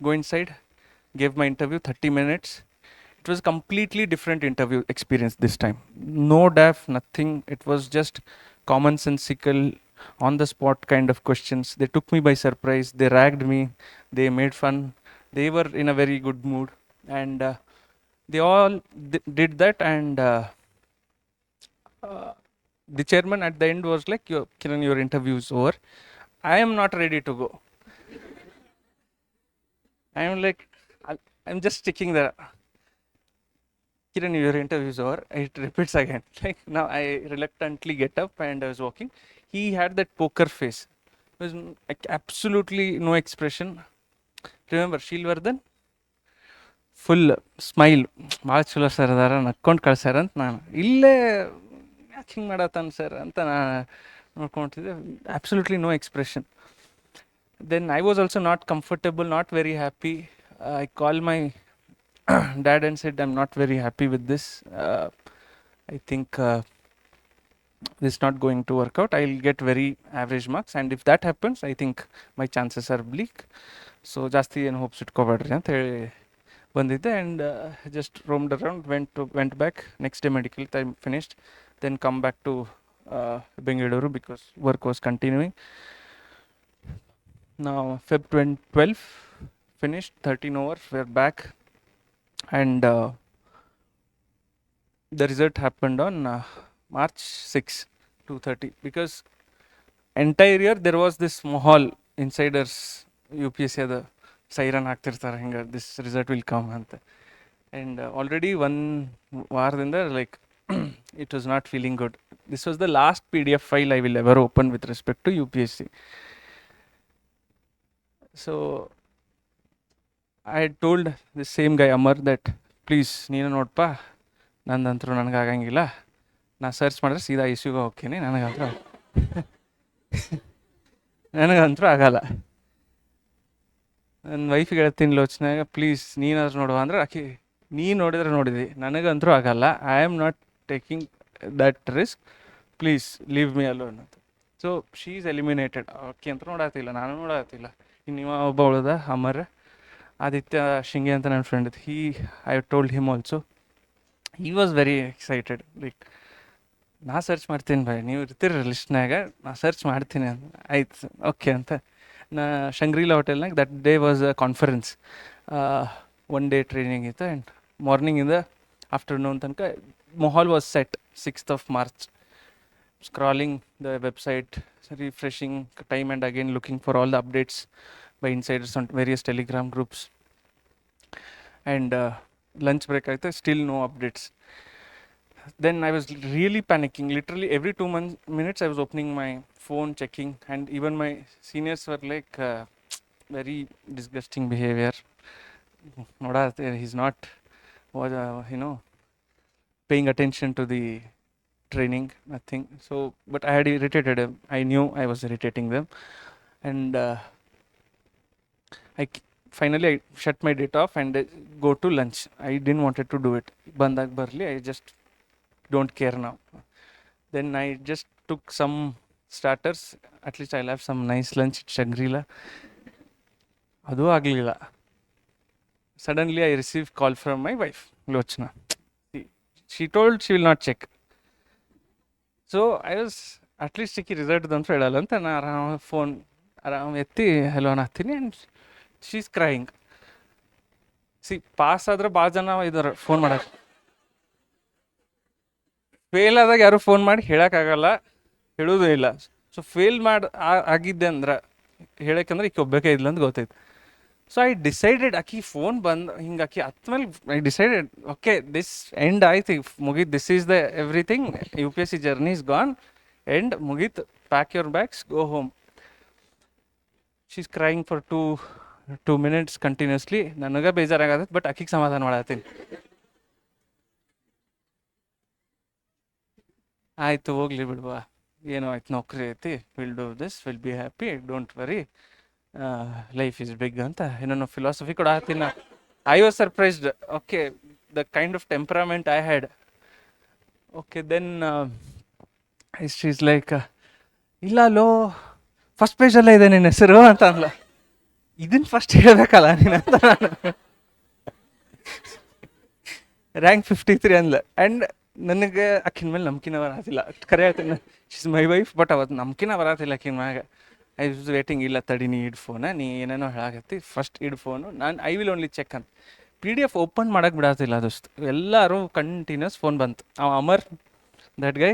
go inside, gave my interview, 30 minutes. It was a completely different interview experience this time. No DAF, nothing. It was just commonsensical, on the spot kind of questions. They took me by surprise. They ragged me. They made fun. They were in a very good mood, and they all did that. And the chairman at the end was like, Kiran, your interview is over. I am not ready to go. I am like, I'm just sticking there. Kiran, your interview is over. It repeats again. Like, now I reluctantly get up and I was walking. He had that poker face. It was like absolutely no expression. Remember Shilvardhan? Full smile, ಭಾಳ ಚಲೋ sir ಅದಾರ, ನಕ್ಕೊಂಡು ಕಳ್ಸ್ಯಾರ ಅಂತ ನಾನು ಇಲ್ಲೇ ಯಾಕೆ ಹಿಂಗೆ ಮಾಡತ್ತಾನ sir ಅಂತ ನಾನು ನೋಡ್ಕೊತಿದ್ದೆ. Absolutely no expression. Then I was also not comfortable, not very happy. I called my dad and said, I'm not very happy with this. I think this is not going to work out. I'll get very average marks, and if that happens, I think my chances are bleak. So ಜಾಸ್ತಿ ಏನು hopes ಇಟ್ಕೋಬೇಡ್ರಿ ಅಂತ ಹೇಳಿ ಬಂದಿದ್ದೆ. And just roamed around, went back. Next day medical time finished, then come back to Bengaluru because work was continuing. Now Feb 12 finished, 13 over, we're back, and the result happened on March 6, 2:30, because entire year there was this mahal, insiders UPSC the siren ಹಾಕ್ತಿರ್ತಾರೆ ಹಿಂಗೆ, this result will come ಅಂತ. And already one ವಾರದಿಂದ like it was not feeling good. This was the last PDF file I will ever open with respect to UPSC. So I had told the same guy Amar that, please ನೀನು ನೋಡಪ್ಪ, ನಂದಂತರೂ ನನಗಾಗಂಗಿಲ್ಲ, ನಾ search ಮಾಡಿದ್ರೆ ಸೀದಾ ಇಶ್ಯೂಗೆ ಹೋಗ್ತೀನಿ, ನನಗಂತೂ ಆಗಲ್ಲ. ನನ್ನ ವೈಫಿಗೆ ಹೇಳ್ತೀನಿ ಲೋಚನೆಯಾಗ, ಪ್ಲೀಸ್ ನೀನಾದ್ರೂ ನೋಡುವ ಅಂದ್ರೆ ಆಕೆ ನೀನು ನೋಡಿದ್ರೆ ನೋಡಿದಿ, ನನಗಂತೂ ಆಗಲ್ಲ, I am not taking that risk, please leave me alone ಅಂತ. So she is eliminated. ಆಕೆ ಅಂತ ನೋಡತ್ತಿಲ್ಲ, ನಾನು ನೋಡತ್ತಿಲ್ಲ. ಇನ್ನು ಇವ ಒಬ್ಬ ಉಳ್ದ ಅಮರ್, ಆದಿತ್ಯ ಶಿಂಗೆ ಅಂತ ನನ್ನ ಫ್ರೆಂಡ್ ಇತ್ತು, I told him also. He was very excited, like ನಾ ಸರ್ಚ್ ಮಾಡ್ತೀನಿ ಭಾಯ್, ನೀವು ಇರ್ತೀರಿ ಲಿಸ್ಟ್ನಾಗ, ನಾ ಸರ್ಚ್ ಮಾಡ್ತೀನಿ ಅಂತ. ಆಯ್ತು ಓಕೆ ಅಂತ ನಾ ಶಂಗ್ರೀಲಾ ಹೋಟೆಲ್ನಾಗ that day was a conference, 1 day training ಇತ್ತು. ಆ್ಯಂಡ್ ಮಾರ್ನಿಂಗಿಂದ ಆಫ್ಟರ್ನೂನ್ ತನಕ ಮೊಹಾಲ್ was set. 6th of March, scrolling the website, refreshing time and again looking for all the updates by insiders on various Telegram groups. And lunch break aita, still no updates. Then I was really panicking. Literally every 2 minutes I was opening my phone, checking, and even my seniors were like, very disgusting behavior. Noda, he's not, paying attention to the training, nothing. So, but I had irritated him. I knew I was irritating them, and finally I shut my data off and go to lunch. I didn't wanted to do it. Bandag barli, I just don't care now. Then I just took some starters. At least I'll have some nice lunch at Shangri-La. Adu aglila. Suddenly I received call from my wife, Lochna. She told she will not check. So I was at least check result ಅಂತ ಹೇಳಲ್ಲ ಅಂತ ನಾನು ಆರಾಮ್ ಎತ್ತಿ hello ಅನ್ನತ್ತೀನಿ. And she is crying. Pass ಆದ್ರೆ ಭಾಳ ಜನ ಇದಾರೆ ಫೋನ್ ಮಾಡಕ್ಕೆ, ಫೇಲ್ ಆದಾಗ ಯಾರು ಫೋನ್ ಮಾಡಿ ಹೇಳೋಕ್ಕಾಗಲ್ಲ, ಹೇಳೋದು ಇಲ್ಲ. ಸೊ ಫೇಲ್ ಆಗಿದ್ದೆ ಅಂದ್ರೆ ಹೇಳಕ್ಕಂದ್ರೆ ಈಕೆ ಒಬ್ಬಕ್ಕೆ ಇಲ್ಲ ಅಂತ ಗೊತ್ತೈತೆ. ಸೊ ಐ ಡಿಸೈಡೆಡ್, ಆಕಿ ಫೋನ್ ಬಂದು ಹಿಂಗೆ ಆಕಿ ಹತ್ಮೇಲೆ I decided, okay this end ಆಯ್ತು, ಮುಗೀತು, this is the everything, UPSC journey is gone, end ಮುಗೀತು, pack your bags, go home. She is crying for 2 minutes continuously. ನನಗೆ ಬೇಜಾರಾಗತ್ತೆ, ಬಟ್ ಆಕಿಗೆ ಸಮಾಧಾನ ಮಾಡತ್ತೀನಿ. ಆಯಿತು ಹೋಗ್ಲಿ ಬಿಡುವ, ಏನೋ ಆಯ್ತು, ನೌಕರಿ ಐತಿ, will do this, will be happy, don't worry, life is big ಅಂತ ಏನೋ ಫಿಲಾಸಫಿ ಕೂಡ ಆಗ್ತೀನಿ. I was surprised, okay, the kind of temperament I had. Okay, then is like, ಇಲ್ಲ ಲೋ, ಫಸ್ಟ್ ಪೇಜಲ್ಲೇ ಇದೆ ನಿನ್ನ ಹೆಸರು ಅಂತ ಅಂದ್ಲ. ಇದನ್ನು ಫಸ್ಟ್ ಹೇಳಬೇಕಲ್ಲ ನೀನು ಅಂತ ನಾನು. ರ್ಯಾಂಕ್ 53 ಅಂದ್ಲ. ಆ್ಯಂಡ್ ನನಗೆ ಆಕಿನ ಮೇಲೆ ನಂಬಿಕೆನ ಬರತ್ತಿಲ್ಲ, ಖರೆ ಹೇಳ್ತೀನಿ, she is my wife, but ಅವತ್ತು ನಂಬಿಕೆನ ಬರತ್ತಿಲ್ಲ ಆಕಿನ ಮ್ಯಾಗ. ಐ ವಾಸ್ ವೇಟಿಂಗ್, ಇಲ್ಲ ತಡಿ, ನೀ ಇಡ್ ಫೋನ, ನೀ ಏನೇನೋ ಹೇಳಾಕತ್ತಿ, ಫಸ್ಟ್ ಇಡ್ ಫೋನು, ನಾನು ಐ ವಿಲ್ ಓನ್ಲಿ ಚೆಕ್ ಅಂತ. PDF ಓಪನ್ ಮಾಡೋಕ್ಕೆ ಬಿಡತ್ತಿಲ್ಲ ದೋಸ್ತು, ಎಲ್ಲರೂ ಕಂಟಿನ್ಯೂಸ್ ಫೋನ್ ಬಂತು. ಅಮರ್, ದಟ್ ಗೈ,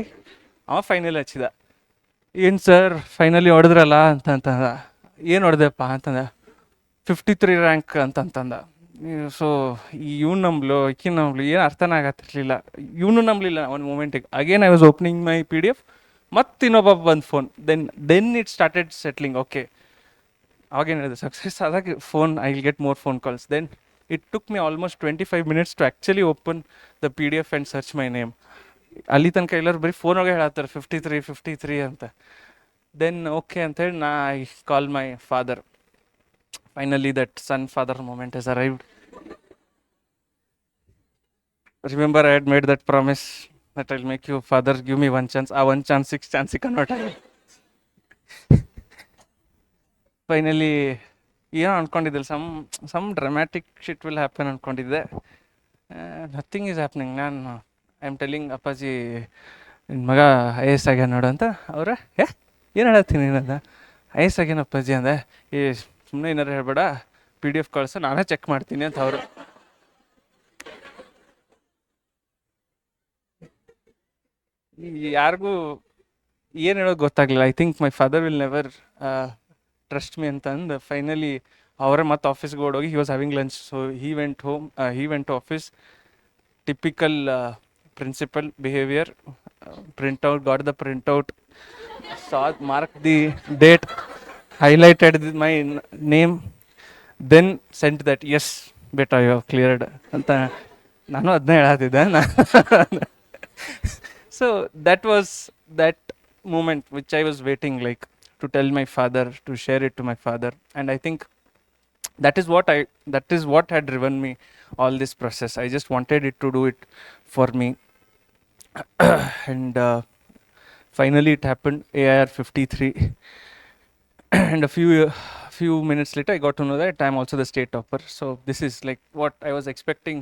ಫೈನಲ್ ಹಚ್ಚಿದ, ಏನು ಸರ್ ಫೈನಲಿ ಹೊಡೆದ್ರಲ್ಲ ಅಂತಂದ. ಏನು ಹೊಡೆದಪ್ಪ ಅಂತಂದ, 53 ರ್ಯಾಂಕ್ ಅಂತಂದ. ಸೊ ಇವ್ನು ನಂಬ್ಲು, ಈಕಿನ ನಂಬ್ಲು, ಏನು ಅರ್ಥನೇ ಆಗತ್ತಿರ್ಲಿಲ್ಲ. ಇವನು ನಂಬಲಿಲ್ಲ ಒಂದು ಮೂಮೆಂಟಿಗೆ. Again I was opening my PDF, ಮತ್ತು ಇನ್ನೊಬ್ಬ ಬಂದು phone. Then it started settling. Okay, ಅವಾಗೇನು ಹೇಳಿದೆ, ಸಕ್ಸಸ್ ಆದಾಗ phone, I will get more phone calls. Then it took me almost 25 minutes to actually open the PDF and search my name. ಅಲ್ಲಿ ತನಕ ಎಲ್ಲರೂ ಬರೀ ಫೋನಾಗೆ ಹೇಳತ್ತಾರೆ 53 ಅಂತ. ದೆನ್ ಓಕೆ ಅಂತೇಳಿ ನಾ I call my father. Finally that son father moment has arrived. Remember, I had made that promise that I'll make you father, give me one chance. 1 chance 6 chance convert ಆಗಿ finally ಏನೋ ಅಂದ್ಕೊಂಡಿದ್ದಿಲ್ಲ, some dramatic shit will happen ಅಂದ್ಕೊಂಡಿದ್ದೆ. Nothing is happening. ನಾನು I am telling, ಅಪ್ಪಾಜಿ ನಿನ್ನ ಮಗ IAS ಆಗ್ಯಾನ ನೋಡು ಅಂತ. ಅವ್ರ ಏನು ಹೇಳತ್ತೀನಿ ನೀನಂದ, IAS ಆಗ್ಯಾನ ಅಪ್ಪಾಜಿ ಅಂದೆ. ಸುಮ್ಮನೆ ಏನಾರು ಹೇಳ್ಬೇಡ, PDF ಕಳ್ಸು, ನಾನೇ ಚೆಕ್ ಮಾಡ್ತೀನಿ ಅಂತ ಅವರು. ಯಾರಿಗೂ ಏನು ಹೇಳೋದು ಗೊತ್ತಾಗಲಿಲ್ಲ. I think my father will never trust me ಅಂತಂದು ಫೈನಲಿ ಅವರೇ ಮತ್ತೆ ಆಫೀಸ್ಗೆ ಓಡೋಗಿ, he was having lunch, so he went home, he went to office. Typical principal behaviour. Printout, got the printout, saw, marked the date, highlighted my name, then sent that, yes beta, you have cleared anta. ನಾನು ಅದನ್ನೇ ಹೇಳತ್ತಿದ್ದೆ. So that was that moment which I was waiting, like, to tell my father, to share it to my father. And I think that is what had driven me all this process. I just wanted it to do it for me. And finally it happened, AIR 53. And a few minutes later I got to know that I'm also the state topper. So this is like what I was expecting.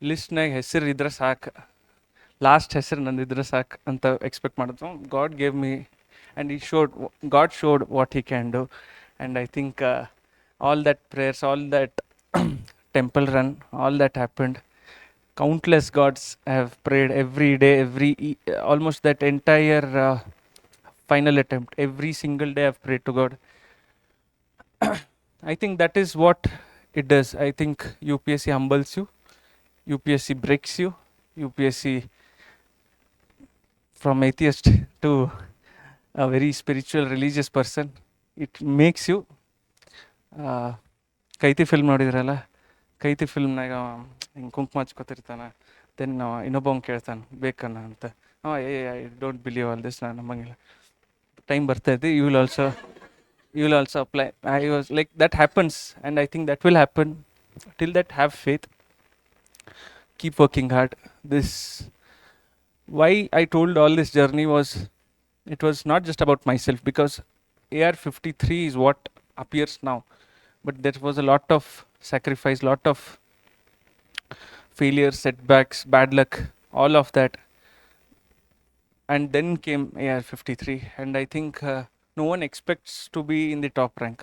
ಲಿಸ್ಟ್ನಾಗ ಹೆಸರು ಇದ್ರೆ ಸಾಕು, last ಹೆಸರು ನಂದಿದ್ರೆ ಸಾಕು ಅಂತ expect ಮಾಡಿದ್ರು. God gave me and god showed what he can do. And I think all that prayers, all that temple run, all that happened. Countless gods have prayed every day, almost that entire final attempt, every single day I've prayed to God. I think that is what it does. I think UPSC humbles you, UPSC breaks you, UPSC from atheist to a very spiritual religious person. It makes you Kaithi film ನೋಡಿದ್ರಲ್ಲ, ಕೈತಿ ಫಿಲ್ಮ್ನಾಗ ಹಿಂಗೆ ಕುಂಕುಮ ಹಚ್ಕೊತಿರ್ತಾನೆ, then ಇನ್ನೊಬ್ಬಂಗೆ ಕೇಳ್ತಾನೆ ಬೇಕನ್ನ ಅಂತ. I don't believe all this, ನಾನು ನಂಬಂಗಿಲ್ಲ, time ಬರ್ತೈತಿ, you will also apply. I was like, that happens, and I think that will happen. Till that, have faith, keep working hard. This, why I told all this journey was, it was not just about myself, because AR 53 is what appears now, but there was a lot of sacrifice, lot of failures, setbacks, bad luck, all of that. And then came AR 53, and I think no one expects to be in the top rank.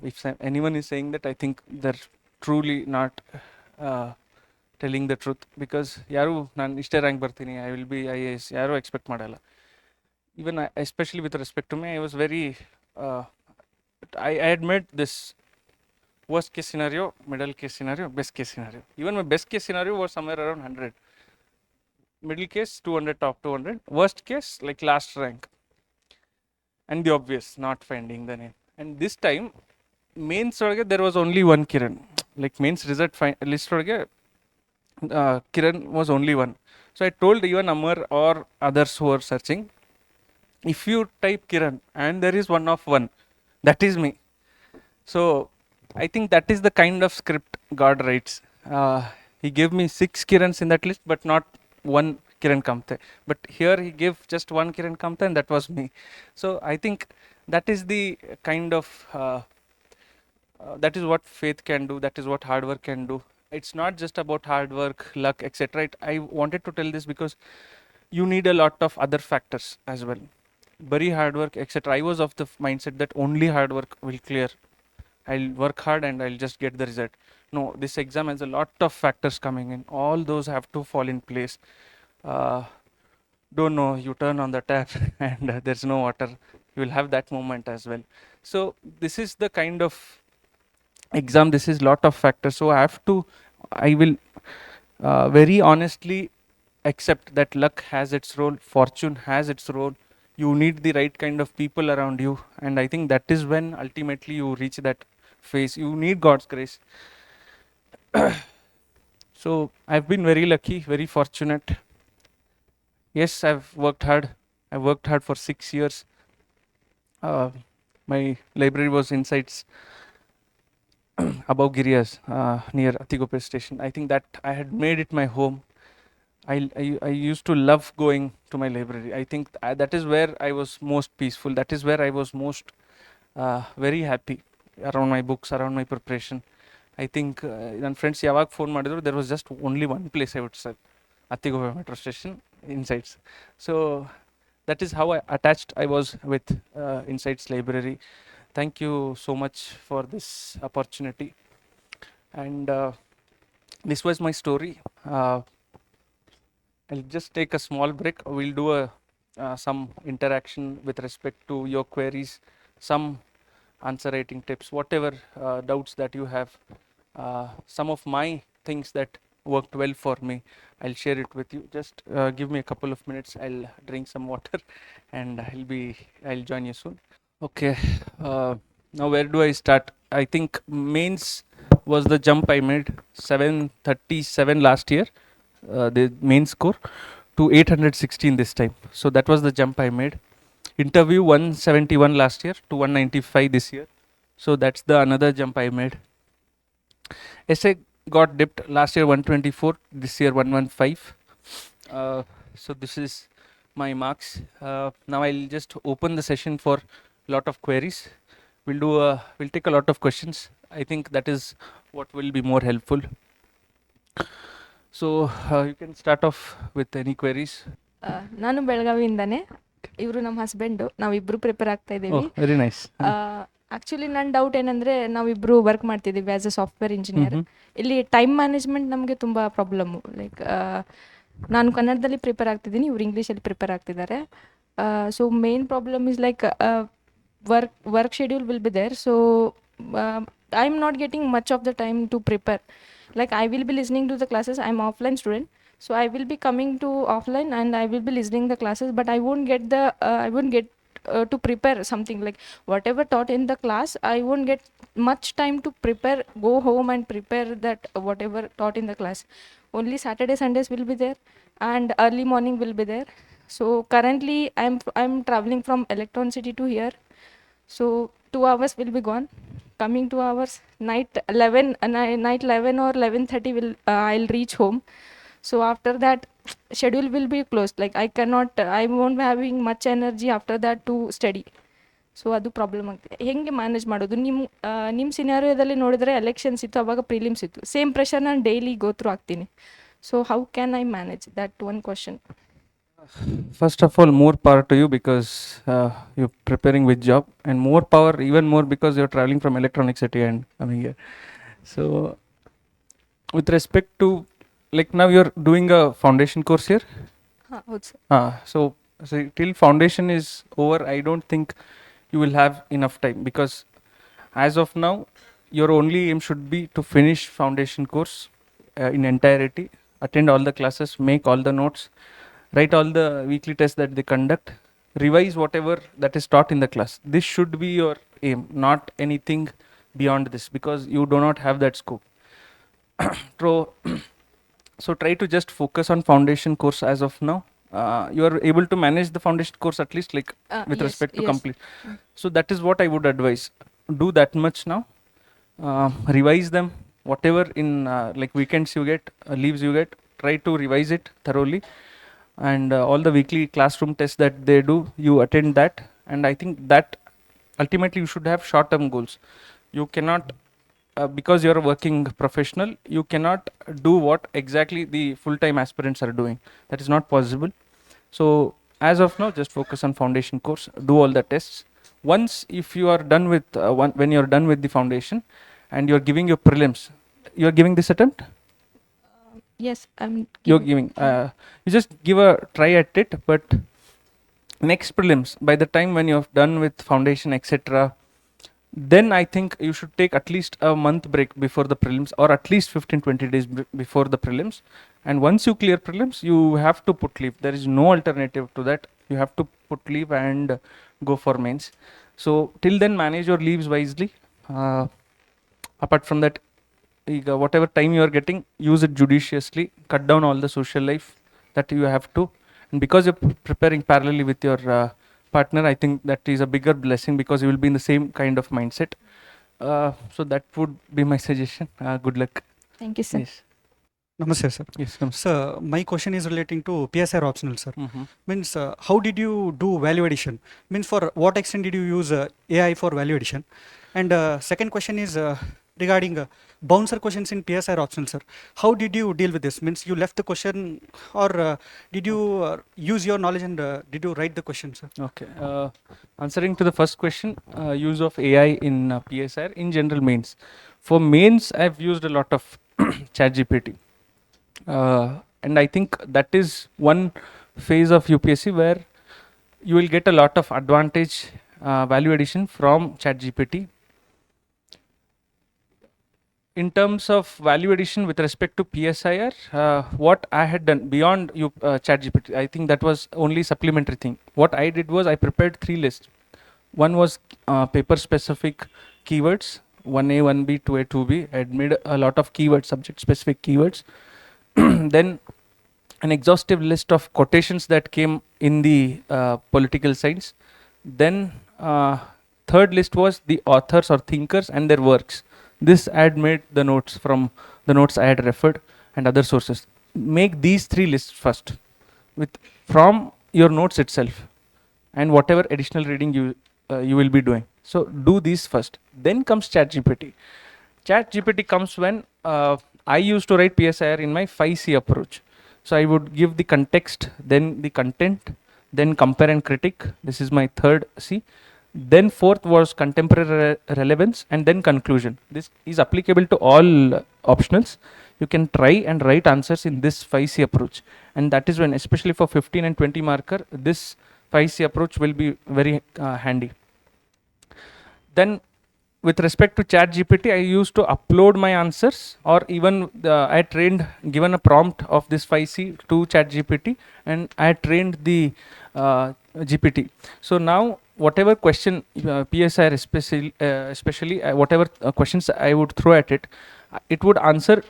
If anyone is saying that, I think they're truly not telling the truth, because ಯಾರು ನಾನು ಇಷ್ಟೇ rank ಬರ್ತೀನಿ, I will be IAS, ಯಾರು expect ಮಾಡಲ್ಲ. Even especially with respect to me, I was very I had made this worst case scenario, middle case scenario, best case scenario. Even my best case scenario was somewhere around 100, middle case 200, top 200, worst case like last rank, and the obvious, not finding the name. And this time mains ಒಳಗೆ there was only one Kiran, like mains result list ಒಳಗೆ Kiran was only one. So I told even Amar or others who are searching, if you type Kiran and there is one of one, that is me. So I think that is the kind of script God writes. He gave me 6 Kirans in that list, but not one Kiran Kamate. But here he gave just one Kiran Kamate, and that was me. So I think that is the kind of that is what faith can do, that is what hard work can do. It's not just about hard work, luck, etc. I wanted to tell this because you need a lot of other factors as well. Very hard work, etc. I was of the mindset that only hard work will clear. I'll work hard and I'll just get the result. No, this exam has a lot of factors coming in. All those have to fall in place. Don't know, you turn on the tap and there's no water. You will have that moment as well. So this is the kind of exam, this is lot of factors. So I will very honestly accept that luck has its role, fortune has its role. You need the right kind of people around you, and I think that is when ultimately you reach that phase. You need God's grace. So I've been very lucky, very fortunate. Yes, I've worked hard for 6 years. My library was Insights above Girias, near Atigope station. I think that I had made it my home. I used to love going to my library. I think that is where I was most peaceful. That is where I was most very happy, around my books, around my preparation. I think ನನ್ನ friends ಯಾವಾಗ phone ಮಾಡಿದ್ರು, there was just only one place I would say, Atigope metro station, Insights. So that is how attached I was with Insights library. Thank you so much for this opportunity. And this was my story. I'll just take a small break. We'll do some interaction with respect to your queries, some answer writing tips, whatever doubts that you have. Some of my things that worked well for me, I'll share it with you. Just give me a couple of minutes. I'll drink some water and I'll join you soon. Okay, now where do I start? I think mains was the jump I made. 737 last year, the main score, to 816 this time. So that was the jump I made. Interview 171 last year to 195 this year. So that's the another jump I made. Essay got dipped last year 124, this year 115. So this is my marks. Now I'll just open the session for lot of queries. We'll take a lot of questions. I think that is what will be more helpful. So you can start off with any queries. ನಾನು ಬೆಳಗಾವಿಯಿಂದಾನೆ, ಇವರು ನಮ್ಮ husband, ನಾವಿಬ್ಬರು prepare ಆಗ್ತಾ ಇದ್ದೀವಿ. Very nice. Actually ನನ್ನ doubt ಏನಂದರೆ, ನಾವಿಬ್ಬರು work ಮಾಡ್ತಿದ್ದೀವಿ ಆ್ಯಸ್ ಎ ಸಾಫ್ಟ್ವೇರ್ ಇಂಜಿನಿಯರ್. ಇಲ್ಲಿ ಟೈಮ್ ಮ್ಯಾನೇಜ್ಮೆಂಟ್ ನಮಗೆ ತುಂಬ ಪ್ರಾಬ್ಲಮ್ಮು. ಲೈಕ್ ನಾನು ಕನ್ನಡದಲ್ಲಿ ಪ್ರಿಪೇರ್ ಆಗ್ತಿದ್ದೀನಿ, ಇವ್ರು ಇಂಗ್ಲೀಷಲ್ಲಿ ಪ್ರಿಪೇರ್ ಆಗ್ತಿದ್ದಾರೆ. So main problem is like work schedule will be there, so I'm not getting much of the time to prepare. Like I will be listening to the classes, I'm offline student, so I will be coming to offline and I will be listening the classes, but I won't get to prepare something. Like whatever taught in the class, I won't get much time to prepare, go home and prepare that whatever taught in the class. Only Saturday Sundays will be there and early morning will be there. So currently I'm traveling from Electron City to here. So 2 hours will be gone. Coming 2 hours, night 11 or 11:30 will I'll reach home. So after that, schedule will be closed. Like I won't be having much energy after that to study. So ಅದು problem ಆಗ್ತಿದೆ. ಹೇಗೆ manage ಮಾಡೋದು? ನಿಮ್ಮ ಸಿನಾರಿಯೋದಲ್ಲಿ ನೋಡಿದರೆ elections ಇತ್ತು, ಅವಾಗ prelims ಇತ್ತು. Same pressure ನಾನು ಡೈಲಿ ಗೋತ್ರೂ ಆಗ್ತೀನಿ. So how can I manage that one question? First of all, more power to you because you're preparing with job, and more power, even more because you're traveling from Electronic City and coming here. So with respect to, like now you're doing a foundation course here. ಹೌದು sir. So till foundation is over, I don't think you will have enough time, because as of now your only aim should be to finish foundation course in entirety, attend all the classes, make all the notes, write all the weekly tests that they conduct, revise whatever that is taught in the class. This should be your aim, not anything beyond this, because you do not have that scope. So try to just focus on foundation course as of now. You are able to manage the foundation course at least, like with Yes, respect to yes. complete. So that is what I would advise. Do that much now. Revise them, whatever in like weekends you get, leaves you get, try to revise it thoroughly. And all the weekly classroom tests that they do, you attend that. And I think that ultimately you should have short-term goals. You cannot, because you're a working professional, you cannot do what exactly the full-time aspirants are doing. That is not possible. So as of now, just focus on foundation course, do all the tests. Once if you are done with, when you're done with the foundation and you're giving your prelims, you're giving this attempt? Yes, I'm You're giving, you just give a try at it, but next prelims, by the time when you're done with foundation, etc., then I think you should take at least a month break before the prelims, or at least 15-20 days before the prelims. And once you clear prelims, you have to put leave. There is no alternative to that. You have to put leave and go for mains. So till then, manage your leaves wisely. Apart from that, whatever time you are getting, use it judiciously. Cut down all the social life that you have to. And because you're preparing parallelly with your partner, I think that is a bigger blessing, because you will be in the same kind of mindset. So that would be my suggestion. Good luck. Thank you, sir. Yes. Namaste, sir. Yes, namaste. Sir, my question is relating to PSIR optional, sir. Means, how did you do value addition? Means, for what extent did you use AI for value addition? And second question is regarding bouncer questions in PSIR optional, sir. How did you deal with this? Means, you left the question, or did you use your knowledge and did you write the question, sir? Okay. Answering to the first question, use of AI in PSIR in general mains. For mains, I've used a lot of ChatGPT. And I think that is one phase of UPSC where you will get a lot of advantage, value addition from ChatGPT. In terms of value addition with respect to PSIR, what I had done beyond ChatGPT, I think that was only supplementary thing. What I did was I prepared 3 lists. One was paper specific keywords, 1A, 1B, 2A, 2B. I had made a lot of keywords, subject-specific keywords. Then an exhaustive list of quotations that came in the political science. Then third list was the authors or thinkers and their works. This I had made the notes from the notes I had referred and other sources. Make these three lists first from your notes itself and whatever additional reading you will be doing. So do these first. Then comes ChatGPT. ChatGPT comes when I used to write PSIR in my 5C approach. So I would give the context, then the content, then compare and critique. This is my third C. Then fourth was contemporary relevance, and then conclusion. This is applicable to all optionals. You can try and write answers in this 5C approach. And that is when, especially for 15 and 20 marker, this 5C approach will be very handy. Then with respect to ChatGPT, I used to upload my answers, or even I given a prompt of this 5C to ChatGPT, and I trained the GPT. So now whatever question PSIR especially whatever questions I would throw at it, it would answer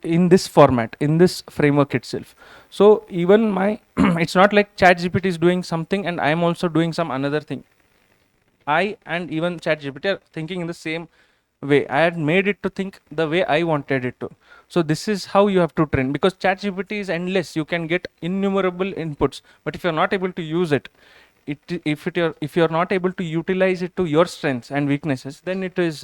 in this format, in this framework itself. So even my it's not like ChatGPT is doing something and I am also doing some another thing. I and even ChatGPT are thinking in the same way. I had made it to think the way I wanted it to. So this is how you have to train, because ChatGPT is endless. You can get innumerable inputs, but if you're not able to use it, if you're not able to utilize it to your strengths and weaknesses, then it is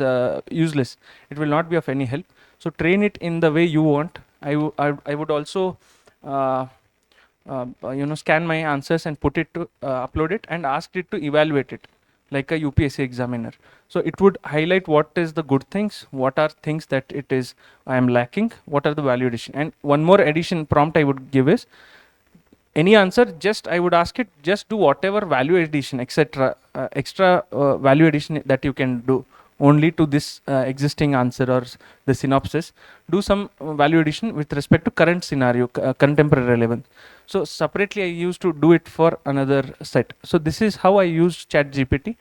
useless. It will not be of any help. So train it in the way you want. I would also scan my answers and put it to upload it and ask it to evaluate it like a UPSC examiner. So it would highlight what is the good things, what are things that I am lacking, what are the value addition. And one more addition prompt I would give is, any answer, I would ask it, just do whatever value addition, etc., extra value addition that you can do only to this existing answer or the synopsis. Do some value addition with respect to current scenario, contemporary relevance. So separately I used to do it for another set. So this is how I used ChatGPT.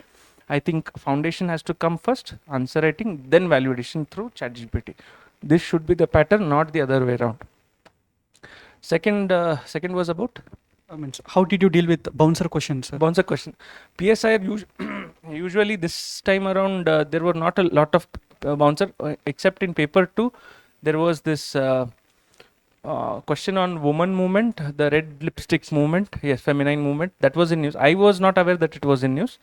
I think foundation has to come first, answer writing, then value addition through ChatGPT. This should be the pattern, not the other way around. Second was about? How did you deal with bouncer questions? Bouncer question. PSIR usually this time around there were not a lot of bouncer except in paper 2. There was this question on woman movement, the red lipsticks movement, yes, feminine movement. That was in news. I was not aware that it was in news,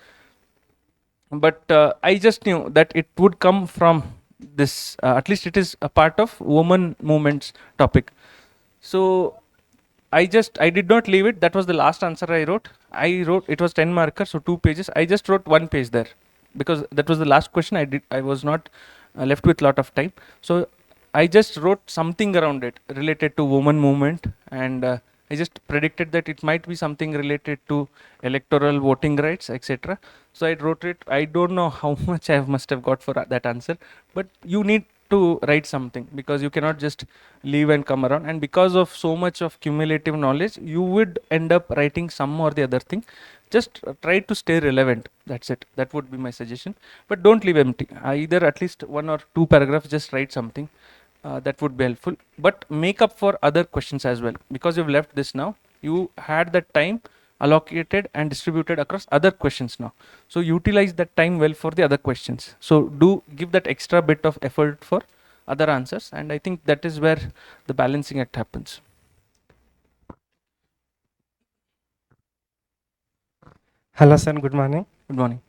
but I just knew that it would come from this. At least it is a part of woman movements topic. So I did not leave it. That was the last answer I wrote. It was 10 markers, so 2 pages. I just wrote 1 page there because that was the last question. I was not left with lot of time. So I just wrote something around it related to woman movement, and I just predicted that it might be something related to electoral voting rights, etc. So I wrote it. I don't know how much I must have got for that answer, but you need to write something because you cannot just leave and come around. And because of so much of cumulative knowledge, you would end up writing some or the other thing. Just try to stay relevant. That's it. That would be my suggestion. But don't leave empty. Either at least 1 or 2 paragraphs, just write something. That would be helpful. But make up for other questions as well. Because you've left this now, you had that time allocated and distributed across other questions now. So utilize that time well for the other questions. So do give that extra bit of effort for other answers. And I think that is where the balancing act happens. Hello sir, good morning. Good morning.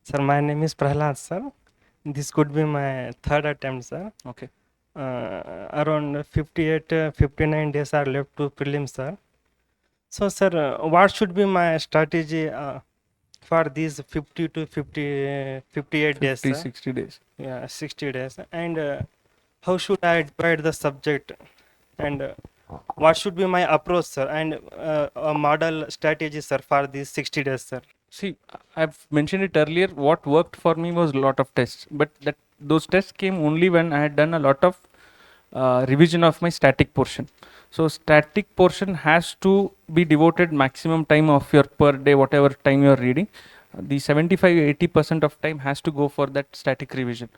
Sir, my name is Prahlad sir. This could be my third attempt sir. Okay. Around 58, 59 days are left to prelims sir. So sir, what should be my strategy for these 50 to 58 days sir? 60 days. Yeah, 60 days. And how should I divide the subject? And what should be my approach sir? And a model strategy sir for these 60 days sir? See, I've mentioned it earlier. What worked for me was a lot of tests, but those tests came only when I had done a lot of revision of my static portion. So static portion has to be devoted maximum time of your per day, whatever time you are reading. the 75-80% of time has to go for that static revision.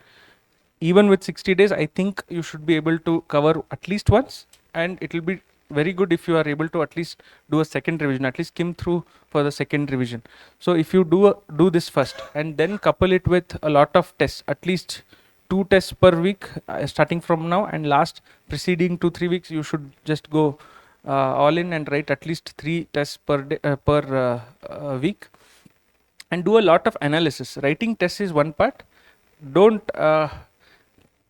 Even with 60 days, I think you should be able to cover at least once, and it will be very good if you are able to at least do a second revision, at least skim through for the second revision. So if you do this first and then couple it with a lot of tests, at least 2 tests per week starting from now, and last preceding 2-3 weeks you should just go all in and write at least 3 tests per day, per week, and do a lot of analysis. Writing tests is one part. Don't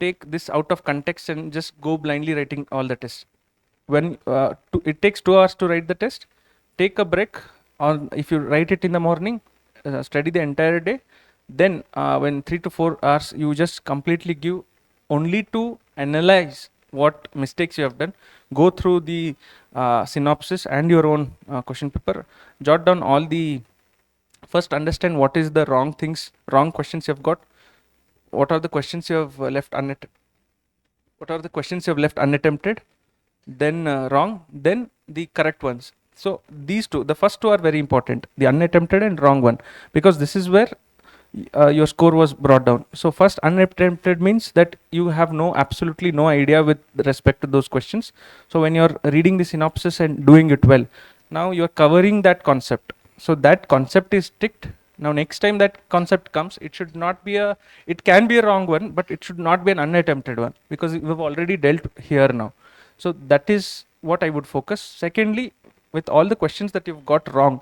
take this out of context and just go blindly writing all the tests. When it takes 2 hours to write the test, take a break. On if you write it in the morning, study the entire day. Then when 3 to 4 hours, you just completely give only to analyze what mistakes you have done. Go through the synopsis and your own question paper. Jot down all the. First, understand what is the wrong questions you have got. What are the questions you have left unattempted? Then wrong, then the correct ones. So these two, the first two are very important, the unattempted and wrong one, because this is where your score was brought down. So first, unattempted means that you have absolutely no idea with respect to those questions. So when you're reading the synopsis and doing it well, now you're covering that concept. So that concept is ticked. Now next time that concept comes, it can be a wrong one, but it should not be an unattempted one, because we've already dealt here now. So that is what I would focus. Secondly, with all the questions that you've got wrong,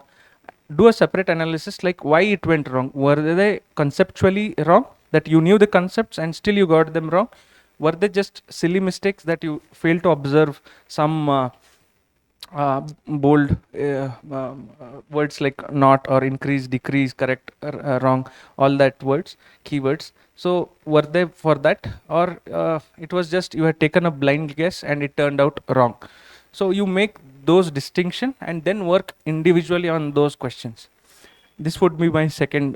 do a separate analysis, like why it went wrong. Were they conceptually wrong, that you knew the concepts and still you got them wrong? Were they just silly mistakes that you failed to observe some bold words like not or increase, decrease, correct, wrong, all that keywords? So were they for that, or it was just you had taken a blind guess and it turned out wrong? So you make those distinction and then work individually on those questions. This would be my second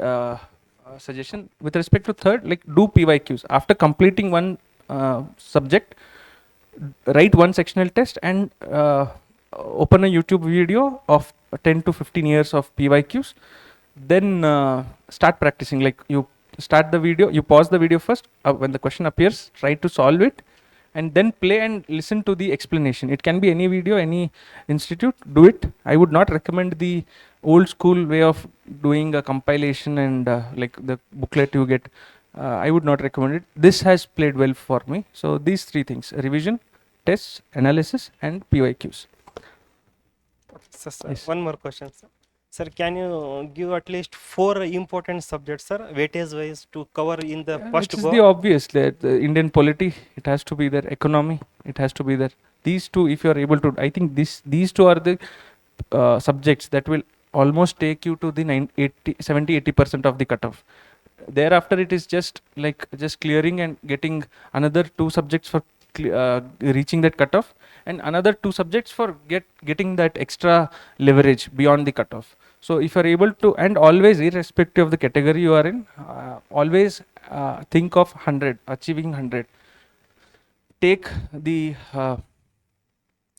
suggestion. With respect to third, like do PYQs. After completing one subject, write one sectional test and open a YouTube video of 10 to 15 years of PYQs. Then start practicing. Like you start the video, you pause the video first. When the question appears, try to solve it, and then play and listen to the explanation. It can be any video, any institute, do it. I would not recommend the old school way of doing a compilation and like the booklet you get. I would not recommend it. This has played well for me. So these 3 things: revision, tests, analysis, and PYQs. Sir, Yes. one more question, sir. Sir, can you give at least 4 important subjects, sir, weightage wise, to cover in the first It is go? the obvious, that the Indian polity, it has to be there. Economy, it has to be there. These two, if you are able to, I think these two are the subjects that will almost take you to the 70-80% of the cutoff. Thereafter, it is just clearing and getting another 2 subjects for reaching that cutoff, and another 2 subjects for getting that extra leverage beyond the cutoff. So if you are able to, and always, irrespective of the category you are in, always think of 100, achieving 100. Take the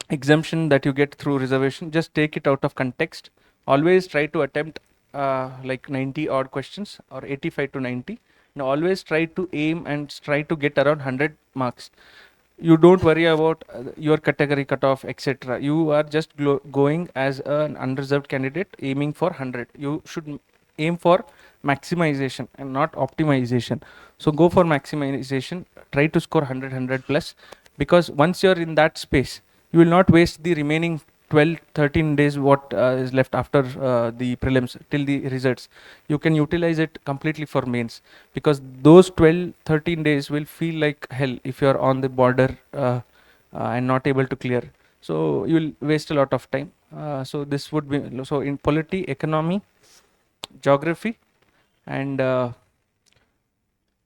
exemption that you get through reservation, just take it out of context. Always try to attempt like 90 odd questions, or 85 to 90. Now always try to aim and try to get around 100 marks. You don't worry about your category cutoff, etc. You are just going as an unreserved candidate aiming for 100. You should aim for maximization and not optimization. So go for maximization, try to score 100 plus, because once you're in that space, you will not waste the remaining 12-13 days what is left after the prelims till the results. You can utilize it completely for mains, because those 12-13 days will feel like hell if you are on the border and not able to clear. So you will waste a lot of time. So this would be, so in polity, economy, geography, and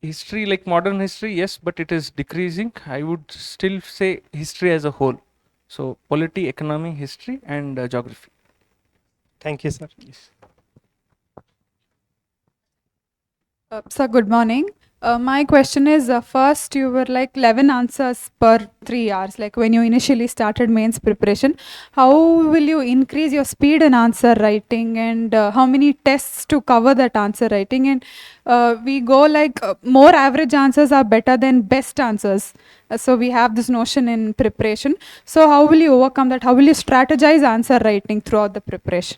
history, like modern history, yes, but it is decreasing. I would still say history as a whole. So polity, economy, history, and geography. Thank you, sir. Yes. Sir, good morning. My question is first, you were like 11 answers per 3 hours, like when you initially started mains preparation. How will you increase your speed in answer writing, and how many tests to cover that answer writing? And we go like more average answers are better than best answers. So we have this notion in preparation. So, how will you overcome that? How will you strategize answer writing throughout the preparation?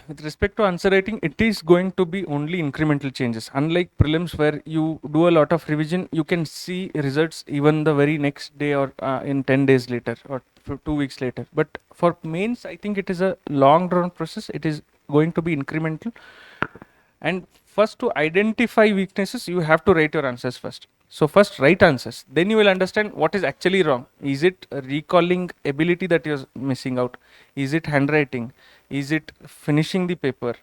With respect to answer writing, it is going to be only incremental changes. Unlike prelims, where you do a lot of revision, you can see results even the very next day or in 10 days later or 2 weeks later. But for mains, I think it is a long drawn process. It is going to be incremental. And first, to identify weaknesses, you have to write your answers first. So first write answers, then you will understand what is actually wrong. Is it a recalling ability that you're missing out? Is it handwriting? Is it finishing the paper?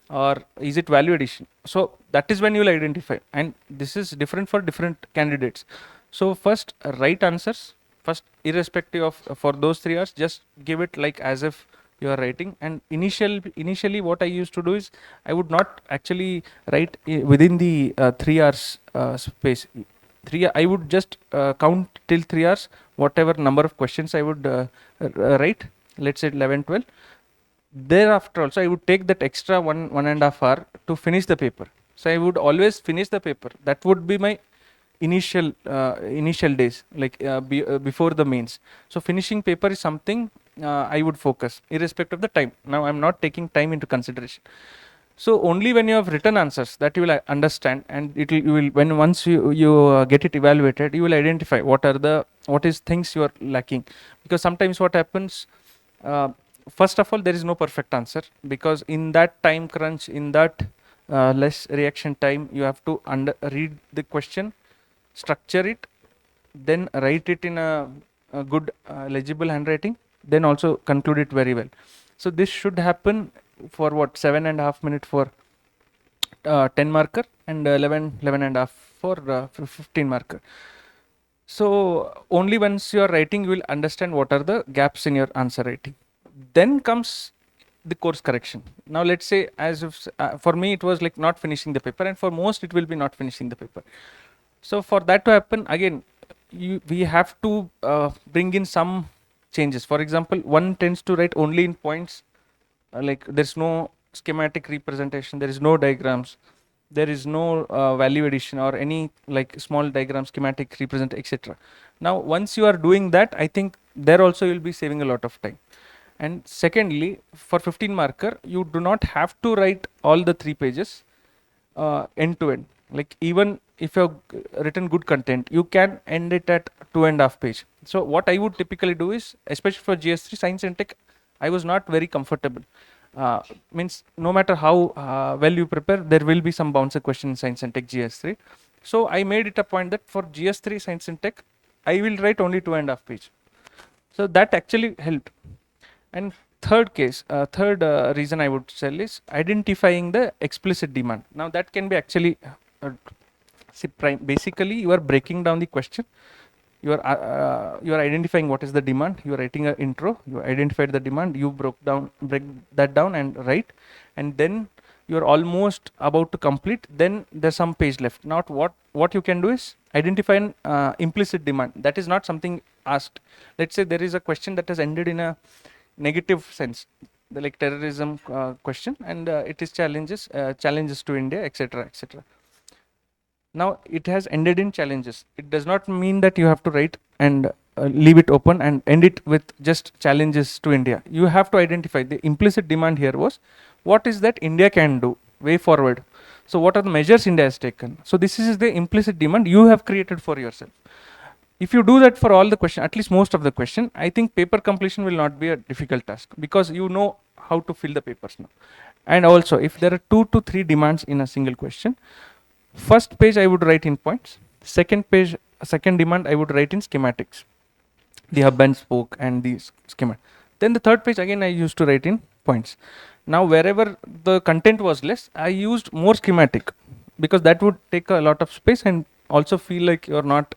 Or is it value addition? So that is when you will identify, and this is different for different candidates. So first write answers first, irrespective of for those 3 hours, just give it like as if you are writing. And initially what I used to do is I would not actually write within the 3 hours space. I would just count till 3 hours whatever number of questions I would write, let's say 11 12. Thereafter also I would take that extra 1.5 hour to finish the paper. So I would always finish the paper. That would be my initial days, like before the mains. So finishing paper is something I would focus irrespective of the time. Now I'm not taking time into consideration. So only when you have written answers that you will understand, and you will when once you get it evaluated, you will identify what is things you are lacking. Because sometimes what happens, first of all, there is no perfect answer, because in that time crunch, in that less reaction time, you have to read the question, structure it, then write it in a good legible handwriting, then also conclude it very well. So this should happen for what, 7.5 minutes for 10 marker and 11.5 for 15 marker. So only once you are writing, you will understand what are the gaps in your answer writing. Then comes the course correction. Now let's say, as if for me it was like not finishing the paper, and for most it will be not finishing the paper. So for that to happen, again, we have to bring in some changes. For example, one tends to write only in points, like there's no schematic representation, there is no diagrams, there is no value addition or any like small diagram, schematic represent, etc. Now once you are doing that, I think there also you'll be saving a lot of time. And secondly, for 15 marker, you do not have to write all the 3 pages end to end. Like even if you've written good content, you can end it at 2.5 page. So what I would typically do is, especially for GS3 science and tech, I was not very comfortable. Means no matter how well you prepare, there will be some bouncer question in science and tech GS3. So I made it a point that for GS3 science and tech, I will write only 2.5 page. So that actually helped. And third reason I would tell is identifying the explicit demand. Now that can be actually basically you are breaking down the question. You are identifying what is the demand. You are writing an intro. You identified the demand. You break that down and write, and then you are almost about to complete. Then there's some page left. Now what you can do is identify an implicit demand. That is not something asked. Let's say there is a question that has ended in a negative sense, like terrorism question, and it is challenges to India, etc., etc. Now it has ended in challenges. It does not mean that you have to write and leave it open and end it with just challenges to India. You have to identify the implicit demand here was what is that India can do way forward. So what are the measures India has taken? So this is the implicit demand you have created for yourself. If you do that for all the question, at least most of the question, I think paper completion will not be a difficult task, because you know how to fill the papers now. And also, if there are 2 to 3 demands in a single question, first page I would write in points, second demand I would write in schematics, the hub and spoke and the schema. Then the third page again I used to write in points. Now wherever the content was less, I used more schematic, because that would take a lot of space and also feel like you're not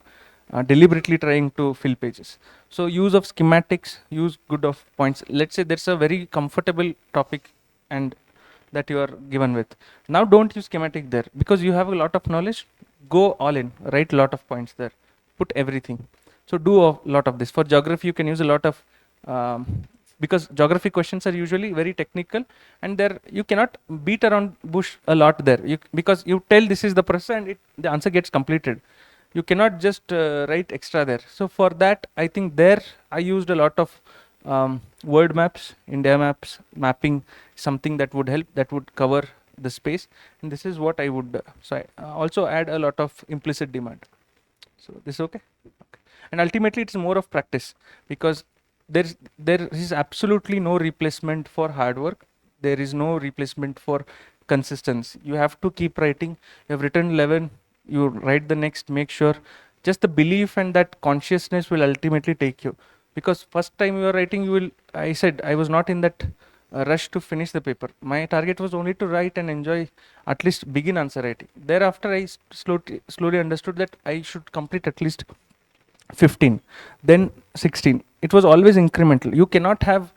deliberately trying to fill pages. So use of schematics, use good of points. Let's say there's a very comfortable topic and that you are given with. Now don't use schematic there, because you have a lot of knowledge. go all in, write a lot of points there, put everything. So do a lot of this. For geography, you can use a lot of, because geography questions are usually very technical, and there you cannot beat around bush a lot there. Because you tell this is the process and the answer gets completed. You cannot just write extra there. So for that, I think there I used a lot of word maps, India maps, mapping, something that would help, that would cover the space. And this is what I would, so I also add a lot of implicit demand. So this is okay? Okay. And ultimately it's more of practice, because there is absolutely no replacement for hard work. There is no replacement for consistency. You have to keep writing. You have written 11, you write the next, make sure. Just the belief and that consciousness will ultimately take you. Because first time you are writing, you will, I said, I was not in that rush to finish the paper. My target was only to write and enjoy, at least begin answer writing. Thereafter, I slowly understood that I should complete at least 15, then 16. It was always incremental. You cannot have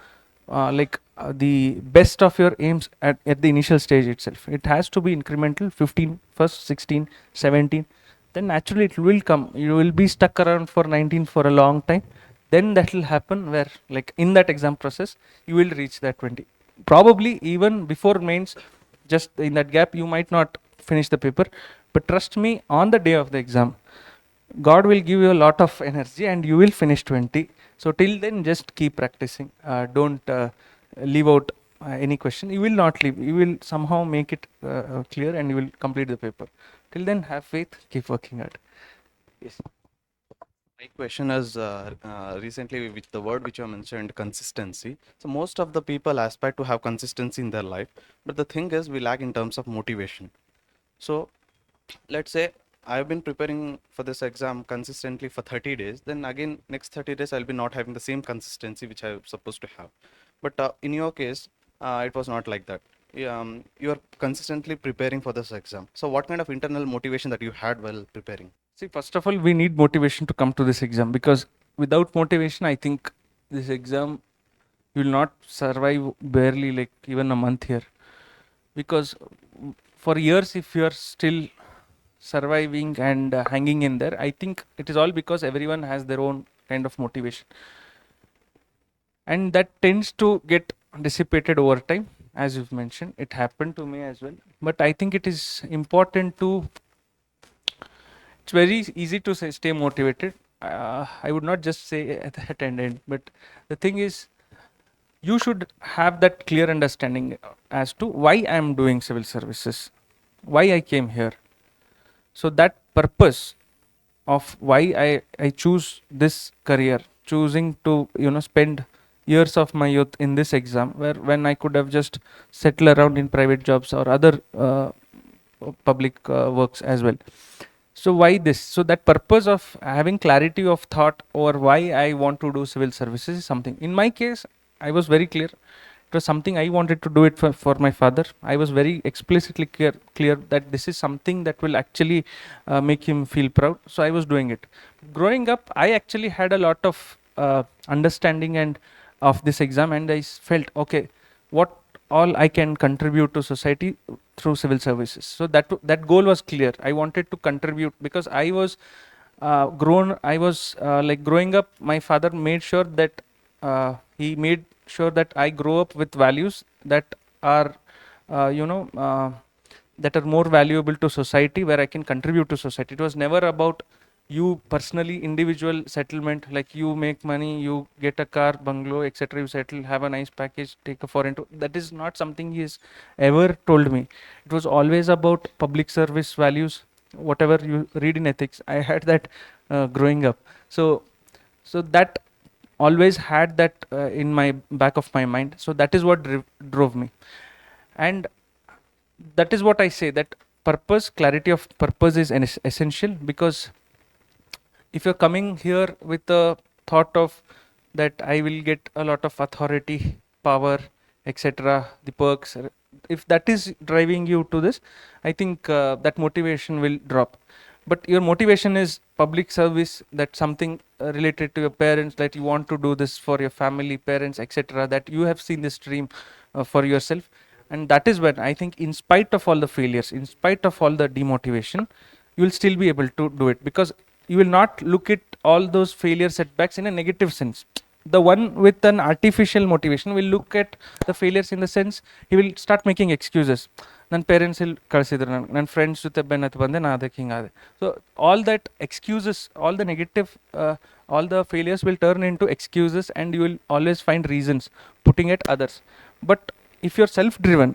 the best of your aims at the initial stage itself. It has to be incremental. 15 first, 16, 17, then naturally it will come. You will be stuck around for 19 for a long time. Then that will happen where, like in that exam process, you will reach that 20. Probably even before mains, just in that gap, you might not finish the paper. But trust me, on the day of the exam, God will give you a lot of energy and you will finish 20. So till then, just keep practicing. Don't leave out any question. You will not leave. You will somehow make it clear and you will complete the paper. Till then, have faith, keep working hard. Yes. My question is recently with the word which you mentioned, consistency. So most of the people aspire to have consistency in their life, but the thing is we lack in terms of motivation. So let's say I've been preparing for this exam consistently for 30 days, then again next 30 days I'll be not having the same consistency which I'm supposed to have. But in your case, it was not like that. You are consistently preparing for this exam. So what kind of internal motivation that you had while preparing? See, first of all, we need motivation to come to this exam, because without motivation, I think this exam you will not survive barely like even a month here. Because for years, if you are still surviving and hanging in there, I think it is all because everyone has their own kind of motivation. And that tends to get dissipated over time, as you've mentioned. It happened to me as well. But I think it is important to, it's very easy to say stay motivated. I would not just say at the end, but the thing is, you should have that clear understanding as to why I am doing civil services, why I came here. So that purpose of why I choose this career, choosing to spend years of my youth in this exam, where when I could have just settled around in private jobs or other public works as well. So why this? So that purpose of having clarity of thought over why I want to do civil services is something. In my case, I was very clear. It was something I wanted to do it for my father. I was very explicitly clear that this is something that will actually make him feel proud. So I was doing it. Growing up, I actually had a lot of understanding and of this exam, and I felt, okay, what all I can contribute to society through civil services. So that goal was clear. I wanted to contribute because I was growing up, my father made sure that he made sure that I grow up with values that are that are more valuable to society, where I can contribute to society. It was never about you personally, individual settlement, like you make money, you get a car, bungalow, etc. You settle, have a nice package, take a foreign tour. That is not something he has ever told me. It was always about public service values, whatever you read in ethics. I had that growing up. So that always had that in my back of my mind. So that is what drove me. And that is what I say, that purpose, clarity of purpose is essential, because if you're coming here with the thought of that I will get a lot of authority, power, etc., the perks, if that is driving you to this, I think that motivation will drop. But your motivation is public service, that something related to your parents, that you want to do this for your family, parents, etc., that you have seen this dream for yourself. And that is when I think, in spite of all the failures, in spite of all the demotivation, you will still be able to do it, because you will not look at all those failure setbacks in a negative sense. The one with an artificial motivation will look at the failures in the sense he will start making excuses. ನನ್ನ parents ಇಲ್ಲಿ ಕಳಿಸಿದ್ರು, ನನ್ನ friends ಜೊತೆ ಬೆನ್ನತ್ತು ಬಂದೆ, ನಾ ಅದಕ್ಕೆ ಹಿಂಗಾದೆ. So all that excuses, all the negative, all the failures will turn into excuses, and you will always find reasons putting at others. But if you're self-driven,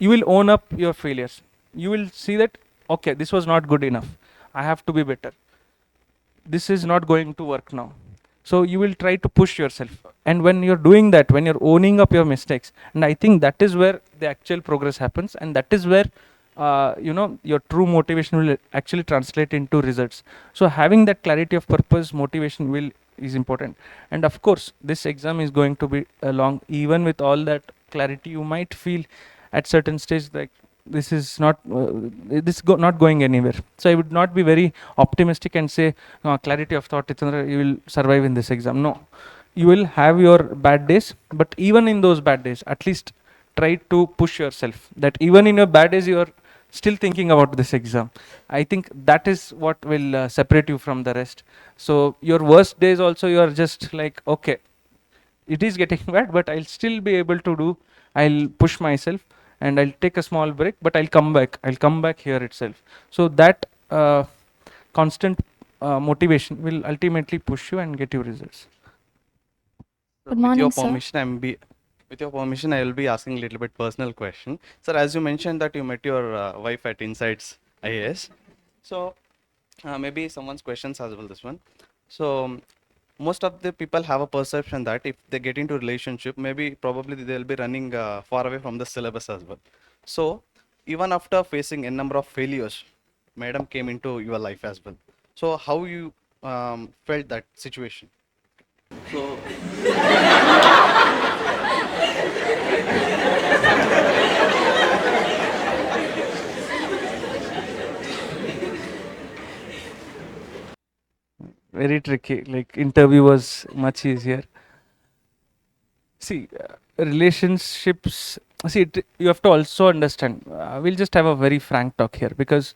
you will own up your failures. You will see that, okay, this was not good enough, I have to be better, this is not going to work now. So you will try to push yourself, and when you're doing that, when you're owning up your mistakes, and I think that is where the actual progress happens, and that is where your true motivation will actually translate into results. So having that clarity of purpose, motivation is important. And of course this exam is going to be long. Even with all that clarity, you might feel at certain stage like this is not not going anywhere. So I would not be very optimistic and say clarity of thought itandre you will survive in this exam. No, you will have your bad days, but even in those bad days, at least try to push yourself, that even in your bad days you are still thinking about this exam. I think that is what will separate you from the rest. So your worst days also, you are just like, okay, it is getting bad, but I'll still be able to do, I'll push myself, and I'll take a small break, but I'll come back here itself. So that constant motivation will ultimately push you and get you results. Good morning, with your sir. permission, with your permission, I will be asking a little bit personal question. Sir, as you mentioned that you met your wife at Insights IAS, so maybe someone's questions as well, this one. So most of the people have a perception that if they get into relationship, maybe probably they'll be running far away from the syllabus as well. So even after facing a number of failures, madam came into your life as well. So how you felt that situation? So Very tricky. Like interview was much easier. See, relationships, see you have to also understand, we'll just have a very frank talk here, because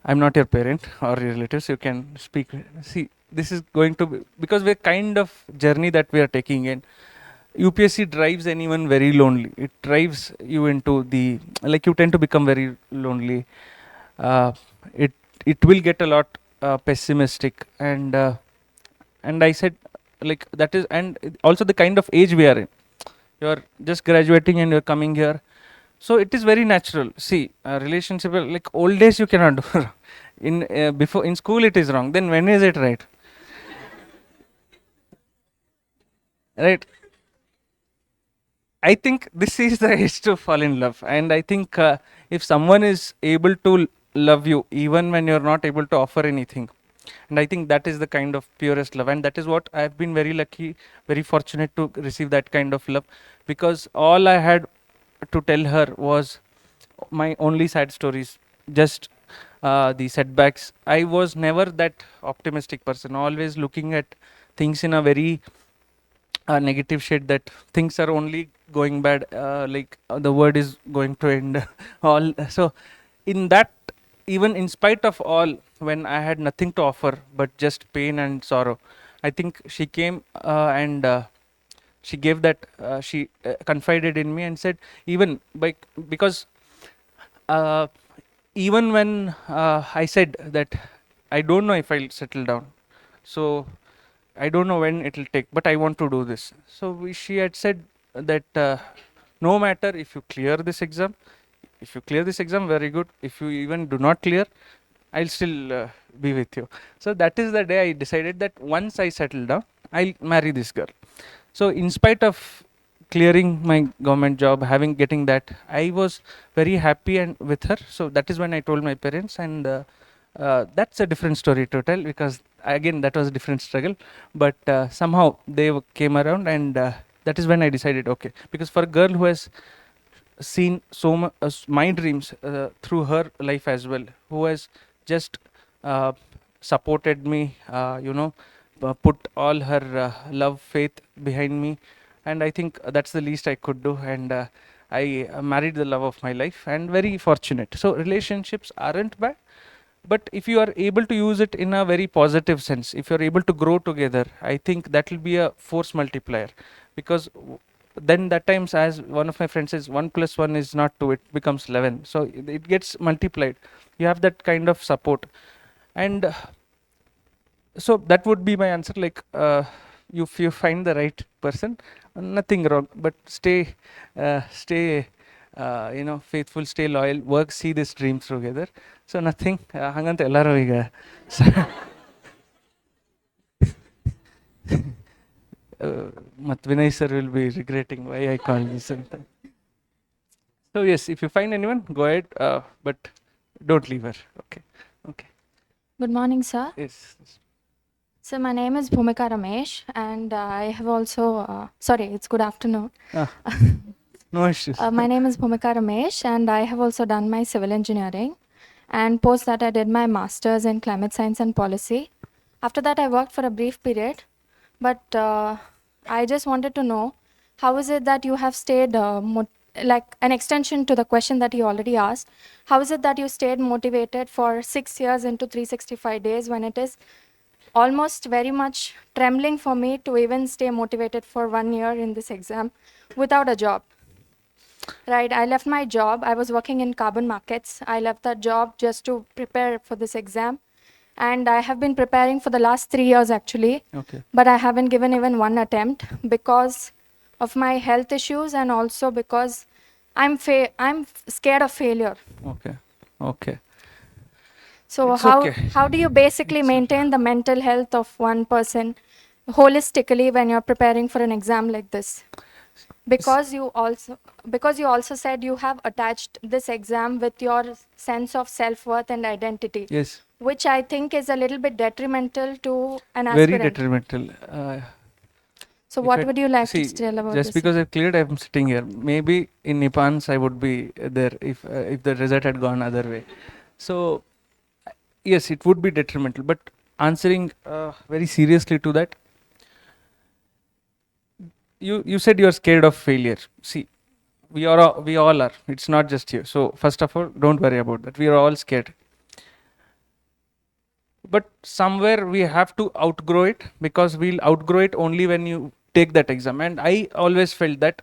I'm not your parent or your relatives, you can speak. See, this is going to be, because we're kind of journey that we are taking in, UPSC drives anyone very lonely. It drives you into the, like you tend to become very lonely. It will get a lot pessimistic, and I said, like, that is, and also the kind of age we are in, you're just graduating and you're coming here, so it is very natural. See, relationship, like old days you cannot do in before in school it is wrong, then when is it right? Right? I think this is the age to fall in love, and I think if someone is able to love you even when you're not able to offer anything, and I think that is the kind of purest love, and that is what I've been very lucky, very fortunate to receive that kind of love, because all I had to tell her was my only sad stories, just the setbacks. I was never that optimistic person, always looking at things in a very negative shade, that things are only going bad, the world is going to end all. So in that, even in spite of all, when I had nothing to offer but just pain and sorrow, I think she came and she gave that, she confided in me and said, even because even when I said that I don't know if I'll settle down, so I don't know when it will take, but I want to do this. So she had said that no matter if you clear this exam, very good. If you even do not clear, I'll still be with you. So that is the day I decided that once I settle down, I'll marry this girl. So in spite of clearing my government job, getting that, I was very happy and with her. So that is when I told my parents, and that's a different story to tell, because again that was a different struggle, but somehow they came around, and that is when I decided, okay, because for a girl who has seen so much my dreams through her life as well, who has just supported me, put all her love, faith behind me, and I think that's the least I could do. And I married the love of my life and very fortunate. So relationships aren't bad, but if you are able to use it in a very positive sense, if you're able to grow together, I think that will be a force multiplier, because then that times, as one of my friends says, 1 plus 1 is not 2, it becomes 11, so it gets multiplied. You have that kind of support. And so that would be my answer, like if you find the right person, nothing wrong, but stay faithful, stay loyal, work, see this dream together. So nothing hangante ellaru iga mat Vinay sir will be regretting why I called this and so yes, if you find anyone, go ahead, but don't leave her. Okay. Good morning, sir. Yes. So my name is Bhumika Ramesh, and I have also, sorry, it's good afternoon. No issues. My name is Bhumika Ramesh, and I have also done my civil engineering. And post that, I did my master's in climate science and policy. After that, I worked for a brief period. But I just wanted to know, how is it that you have stayed, like an extension to the question that you already asked, how is it that you stayed motivated for 6 years into 365 days when it is almost very much trembling for me to even stay motivated for 1 year in this exam without a job? Right, I left my job. I was working in carbon markets. I left that job just to prepare for this exam. And I have been preparing for the last 3 years actually. Okay. But I haven't given even one attempt because of my health issues, and also because I'm scared of failure. Okay. So It's how okay. how do you basically maintain the mental health of one person holistically when you're preparing for an exam like this? Because you also said you have attached this exam with your sense of self-worth and identity, Yes. which I think is a little bit detrimental to an Very aspirant. detrimental. So If what I- would you like see, to tell about just this? because I've cleared, I'm sitting here. Maybe in Nipans I would be there if the result had gone other way. So yes, it would be detrimental. But answering very seriously to that, you said you're scared of failure. See, we all are. It's not just you. So first of all, don't worry about that. We are all scared. But somewhere we have to outgrow it, because we'll outgrow it only when you take that exam. And I always felt that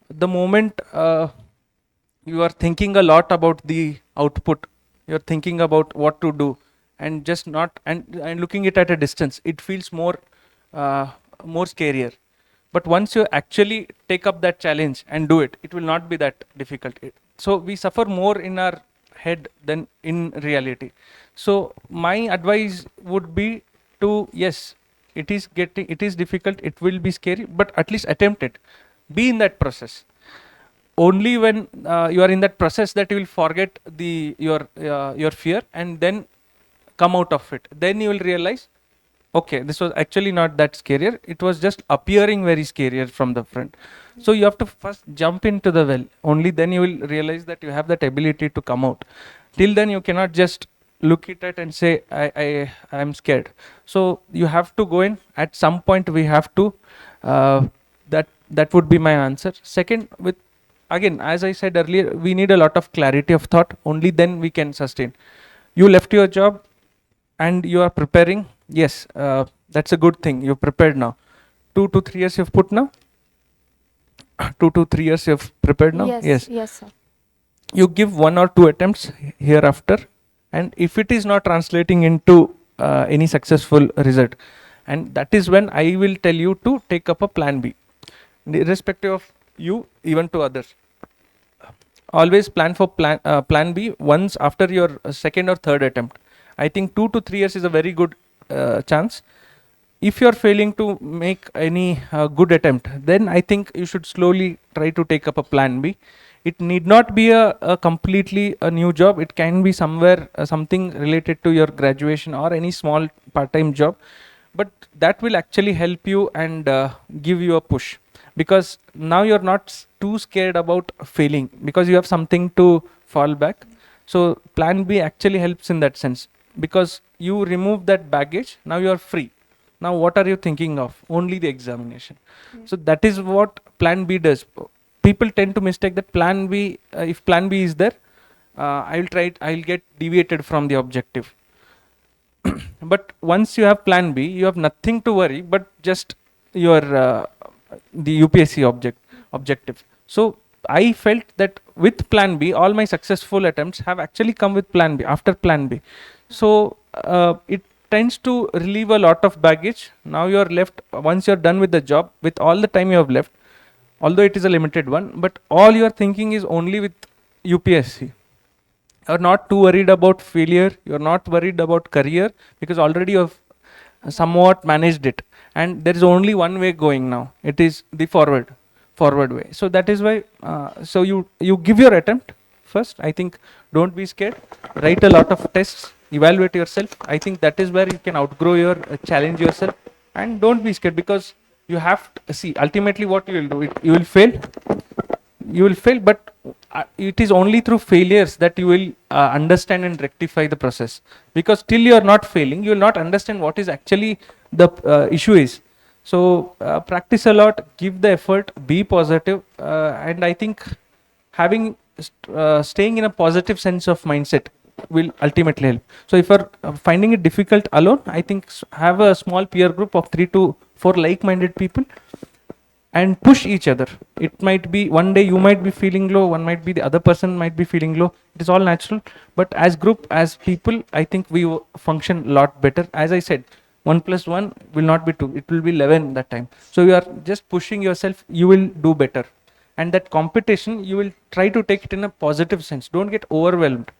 the moment you are thinking a lot about the output, you're thinking about what to do, and just not and looking it at a distance, it feels more scarier. But once you actually take up that challenge and do it, it will not be that difficult. So we suffer more in our head than in reality. So my advice would be to, yes, it is difficult, it will be scary, but at least attempt it. Be in that process. Only when you are in that process that you will forget your fear, and then come out of it. Then you will realize, okay, this was actually not that scarier, it was just appearing very scarier from the front. So you have to first jump into the well. Only then you will realize that you have that ability to come out. Till then you cannot just look at it and say I am scared. So you have to go in. At some point we have to that would be my answer. Second, with again, as I said earlier, we need a lot of clarity of thought. Only then we can sustain. You left your job and you are preparing. Yes, that's a good thing. You're prepared now. 2 to 3 years you've put now. 2 to 3 years you've prepared now. Yes, sir. You give 1 or 2 attempts hereafter, and if it is not translating into any successful result, and that is when I will tell you to take up a plan B, irrespective of you, even to others. Always plan for plan B once after your second or third attempt. I think 2 to 3 years is a very good chance. If you are failing to make any good attempt, then I think you should slowly try to take up a plan B. It need not be a completely a new job. It can be somewhere something related to your graduation or any small part-time job, but that will actually help you and give you a push, because now you're not too scared about failing, because you have something to fall back. So plan B actually helps in that sense, because you remove that baggage. Now you are free. Now what are you thinking of? Only the examination. So that is what plan B does. people tend to mistake that plan B, if plan B is there, I'll get deviated from the objective. But once you have plan B, you have nothing to worry but just your the UPSC objective. So I felt that with plan B, all my successful attempts have actually come with plan B, after plan B. So it tends to relieve a lot of baggage. Now you are left, once you're done with the job, with all the time you have left, although it is a limited one, but all you are thinking is only with UPSC. You're not too worried about failure, you're not worried about career, because already you have somewhat managed it, and there is only one way going now. It is the forward way. So that is why so you give your attempt first. I think don't be scared, write a lot of tests, evaluate yourself. I think that is where you can outgrow your challenge yourself, and don't be scared, because you have to see ultimately what you will do. You will fail, but it is only through failures that you will understand and rectify the process, because till you are not failing, you will not understand what is actually the issue is. So practice a lot, give the effort, be positive, and I think having staying in a positive sense of mindset will ultimately help. So if you're finding it difficult alone, I think have a small peer group of 3 to 4 like-minded people and push each other. It might be one day you might be feeling low, one might be the other person might be feeling low. It is all natural, but as group, as people, I think we function a lot better. As I said, 1 plus 1 will not be 2, it will be 11 that time. So you are just pushing yourself, you will do better. And that competition, you will try to take it in a positive sense. Don't get overwhelmed.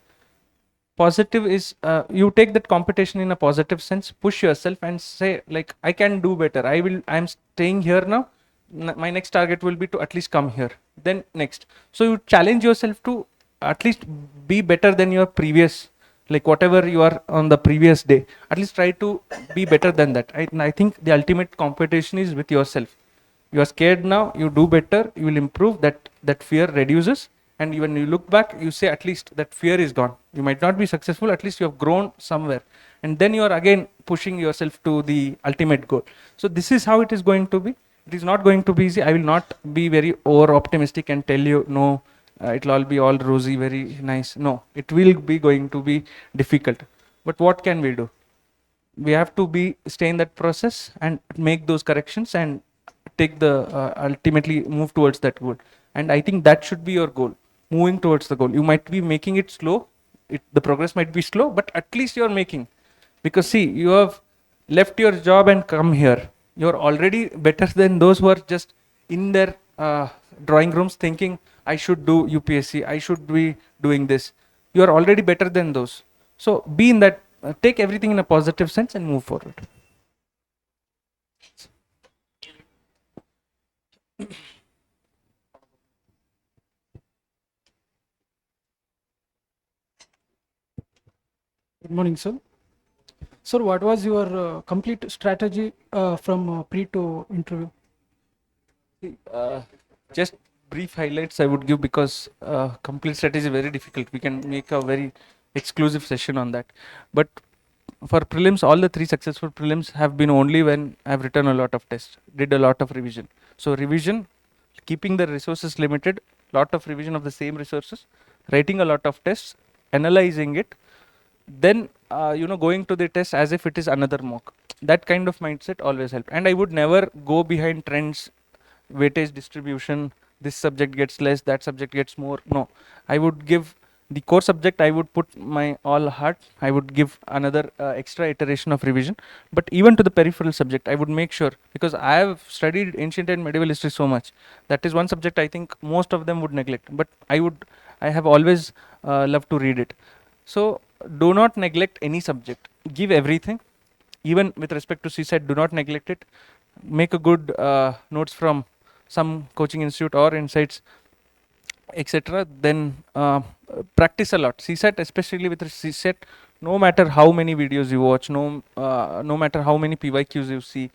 Positive is you take that competition in a positive sense, push yourself and say, like, I can do better. I'm staying here now. My next target will be to at least come here, then next. So you challenge yourself to at least be better than your previous, like whatever you are on the previous day, at least try to be better than that. I think the ultimate competition is with yourself. You are scared now, you do better, you will improve, that fear reduces, and when you look back, you say at least that fear is gone. You might not be successful, at least you have grown somewhere, and then you are again pushing yourself to the ultimate goal. So this is how it is going to be. It is not going to be easy. I will not be very over optimistic and tell you, no, it will all be all rosy, very nice. No, it will be going to be difficult. But what can we do? We have to stay in that process and make those corrections and take the ultimately move towards that goal. And I think that should be your goal, moving towards the goal. You might be making it slow. The progress might be slow, but at least you're making. Because see, you have left your job and come here. You're already better than those who are just in their drawing rooms thinking, I should do UPSC, I should be doing this. You are already better than those. So be in that, take everything in a positive sense and move forward. Good morning, sir. Sir, what was your complete strategy from pre to interview? Just brief highlights I would give, because complete strategy is very difficult. We can make a very exclusive session on that. But for prelims, all the 3 successful prelims have been only when I've written a lot of tests, did a lot of revision. So revision, keeping the resources limited, lot of revision of the same resources, writing a lot of tests, analyzing it, then going to the test as if it is another mock. That kind of mindset always helped. And I would never go behind trends, weightage distribution, this subject gets less, that subject gets more. No, I would give the core subject, I would put my all heart. I would give another extra iteration of revision. But even to the peripheral subject, I would make sure, because I have studied ancient and medieval history so much, that is one subject I think most of them would neglect, but I have always loved to read it. So do not neglect any subject, give everything. Even with respect to CSET, do not neglect it. Make a good notes from some coaching institute or insights, etc. Then practice a lot. CSET, especially with CSET, no matter how many videos you watch, no matter how many PYQs you see,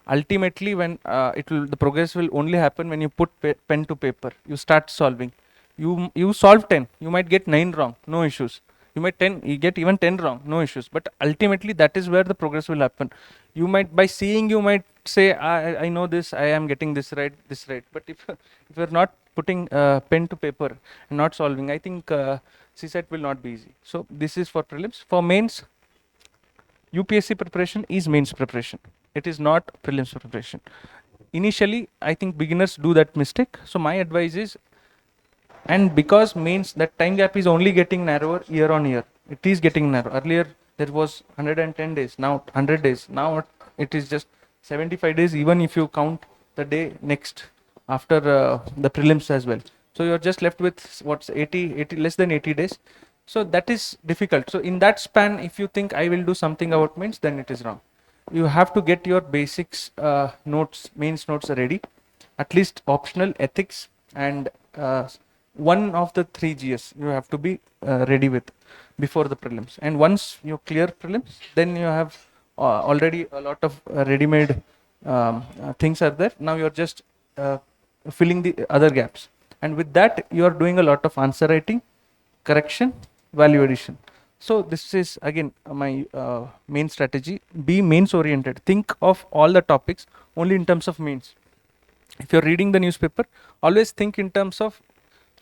ultimately when the progress will only happen when you put pen to paper. You start solving. You solve 10, you might get 9 wrong, no issues. You get even 10 wrong, no issues. But ultimately that is where the progress will happen. You might, by seeing, you might say, I know this, I am getting this right. But if you're not putting pen to paper and not solving, I think CSET will not be easy. So this is for prelims. For mains, UPSC preparation is mains preparation. It is not prelims preparation. Initially, I think beginners do that mistake. So my advice is, and because mains, that time gap is only getting narrower year on year. It is getting narrow. Earlier there was 110 days, now 100 days. Now it is just 75 days, even if you count the day next after the prelims as well. So you're just left with what's 80 less than 80 days. So that is difficult. So in that span, if you think I will do something about mains, then it is wrong. You have to get your basics notes, mains notes ready, at least optional ethics and one of the 3 GS you have to be ready with before the prelims. And once you clear prelims, then you have already a lot of ready-made things are there. Now you're just filling the other gaps. And with that, you are doing a lot of answer writing, correction, value addition. So this is again my main strategy. Be mains oriented. Think of all the topics only in terms of mains. If you're reading the newspaper, always think in terms of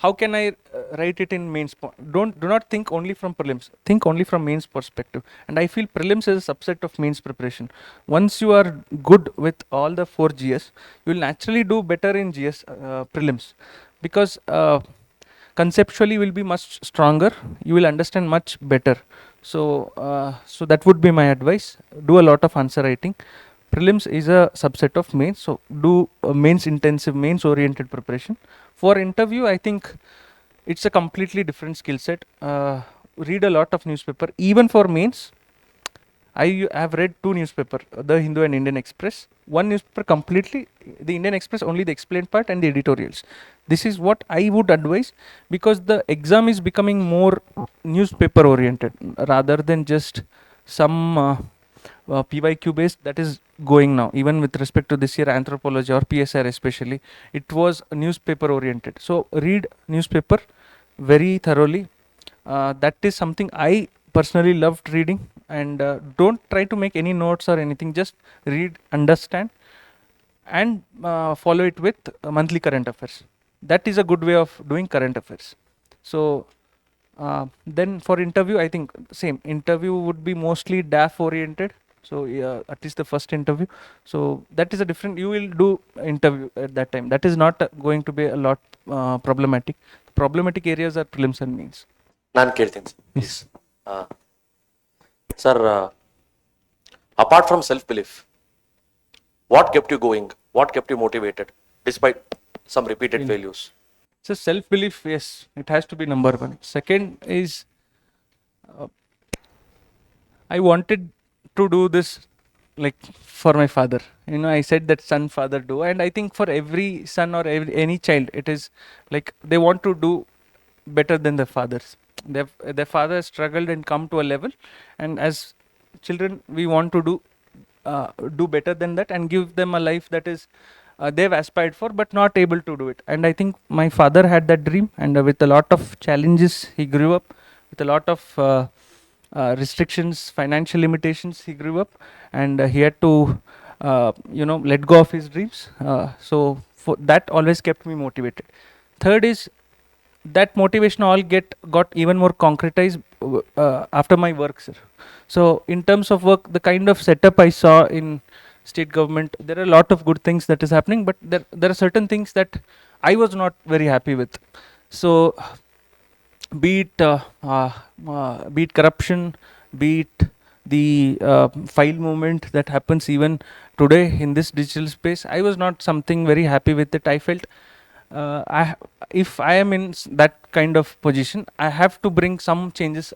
how can I write it in mains. Do not think only from prelims. Think only from mains perspective. And I feel prelims is a subset of mains preparation. Once you are good with all the 4 GS, you will naturally do better in GS prelims, because conceptually will be much stronger. You will understand much better. So so that would be my advice. Do a lot of answer writing. Prelims is a subset of mains, so do mains intensive, mains oriented preparation. For interview, I think it's a completely different skill set. Read a lot of newspaper. Even for mains, I have read 2 newspapers, The Hindu and Indian Express. One newspaper completely, the Indian Express only the explained part and the editorials. This is what I would advise, because the exam is becoming more newspaper oriented rather than just some PYQ based that is going now. Even with respect to this year anthropology or PSIR especially, it was newspaper oriented. So read newspaper very thoroughly. That is something I personally loved reading. And don't try to make any notes or anything. Just read, understand, and follow it with monthly current affairs. That is a good way of doing current affairs. So then for interview, I think same. Interview would be mostly DAF oriented. So at least the first interview. So that is a different, you will do interview at that time. That is not going to be a lot problematic. Problematic areas are prelims and mains. ನಾನು ಕೇಳ್ತೀನಿ please sir. Apart from self belief, what kept you going, what kept you motivated despite some repeated failures? So self-belief, yes, it has to be number 1. Second is I wanted to do this like for my father. You know, I said that son, father do, and I think for every son or any child, it is like they want to do better than their fathers. Their father struggled and come to a level, and as children we want to do better than that and give them a life that is they've aspired for but not able to do it. And I think my father had that dream, and with a lot of challenges he grew up, with a lot of restrictions, financial limitations he grew up, and he had to let go of his dreams. So for that always kept me motivated. Third is that motivation all got even more concretized after my work, sir. So in terms of work, the kind of setup I saw in state government, there are a lot of good things that is happening, but there are certain things that I was not very happy with. So be it corruption, be it the file movement that happens even today in this digital space, I was not something very happy with it. I felt if I am in that kind of position, I have to bring some changes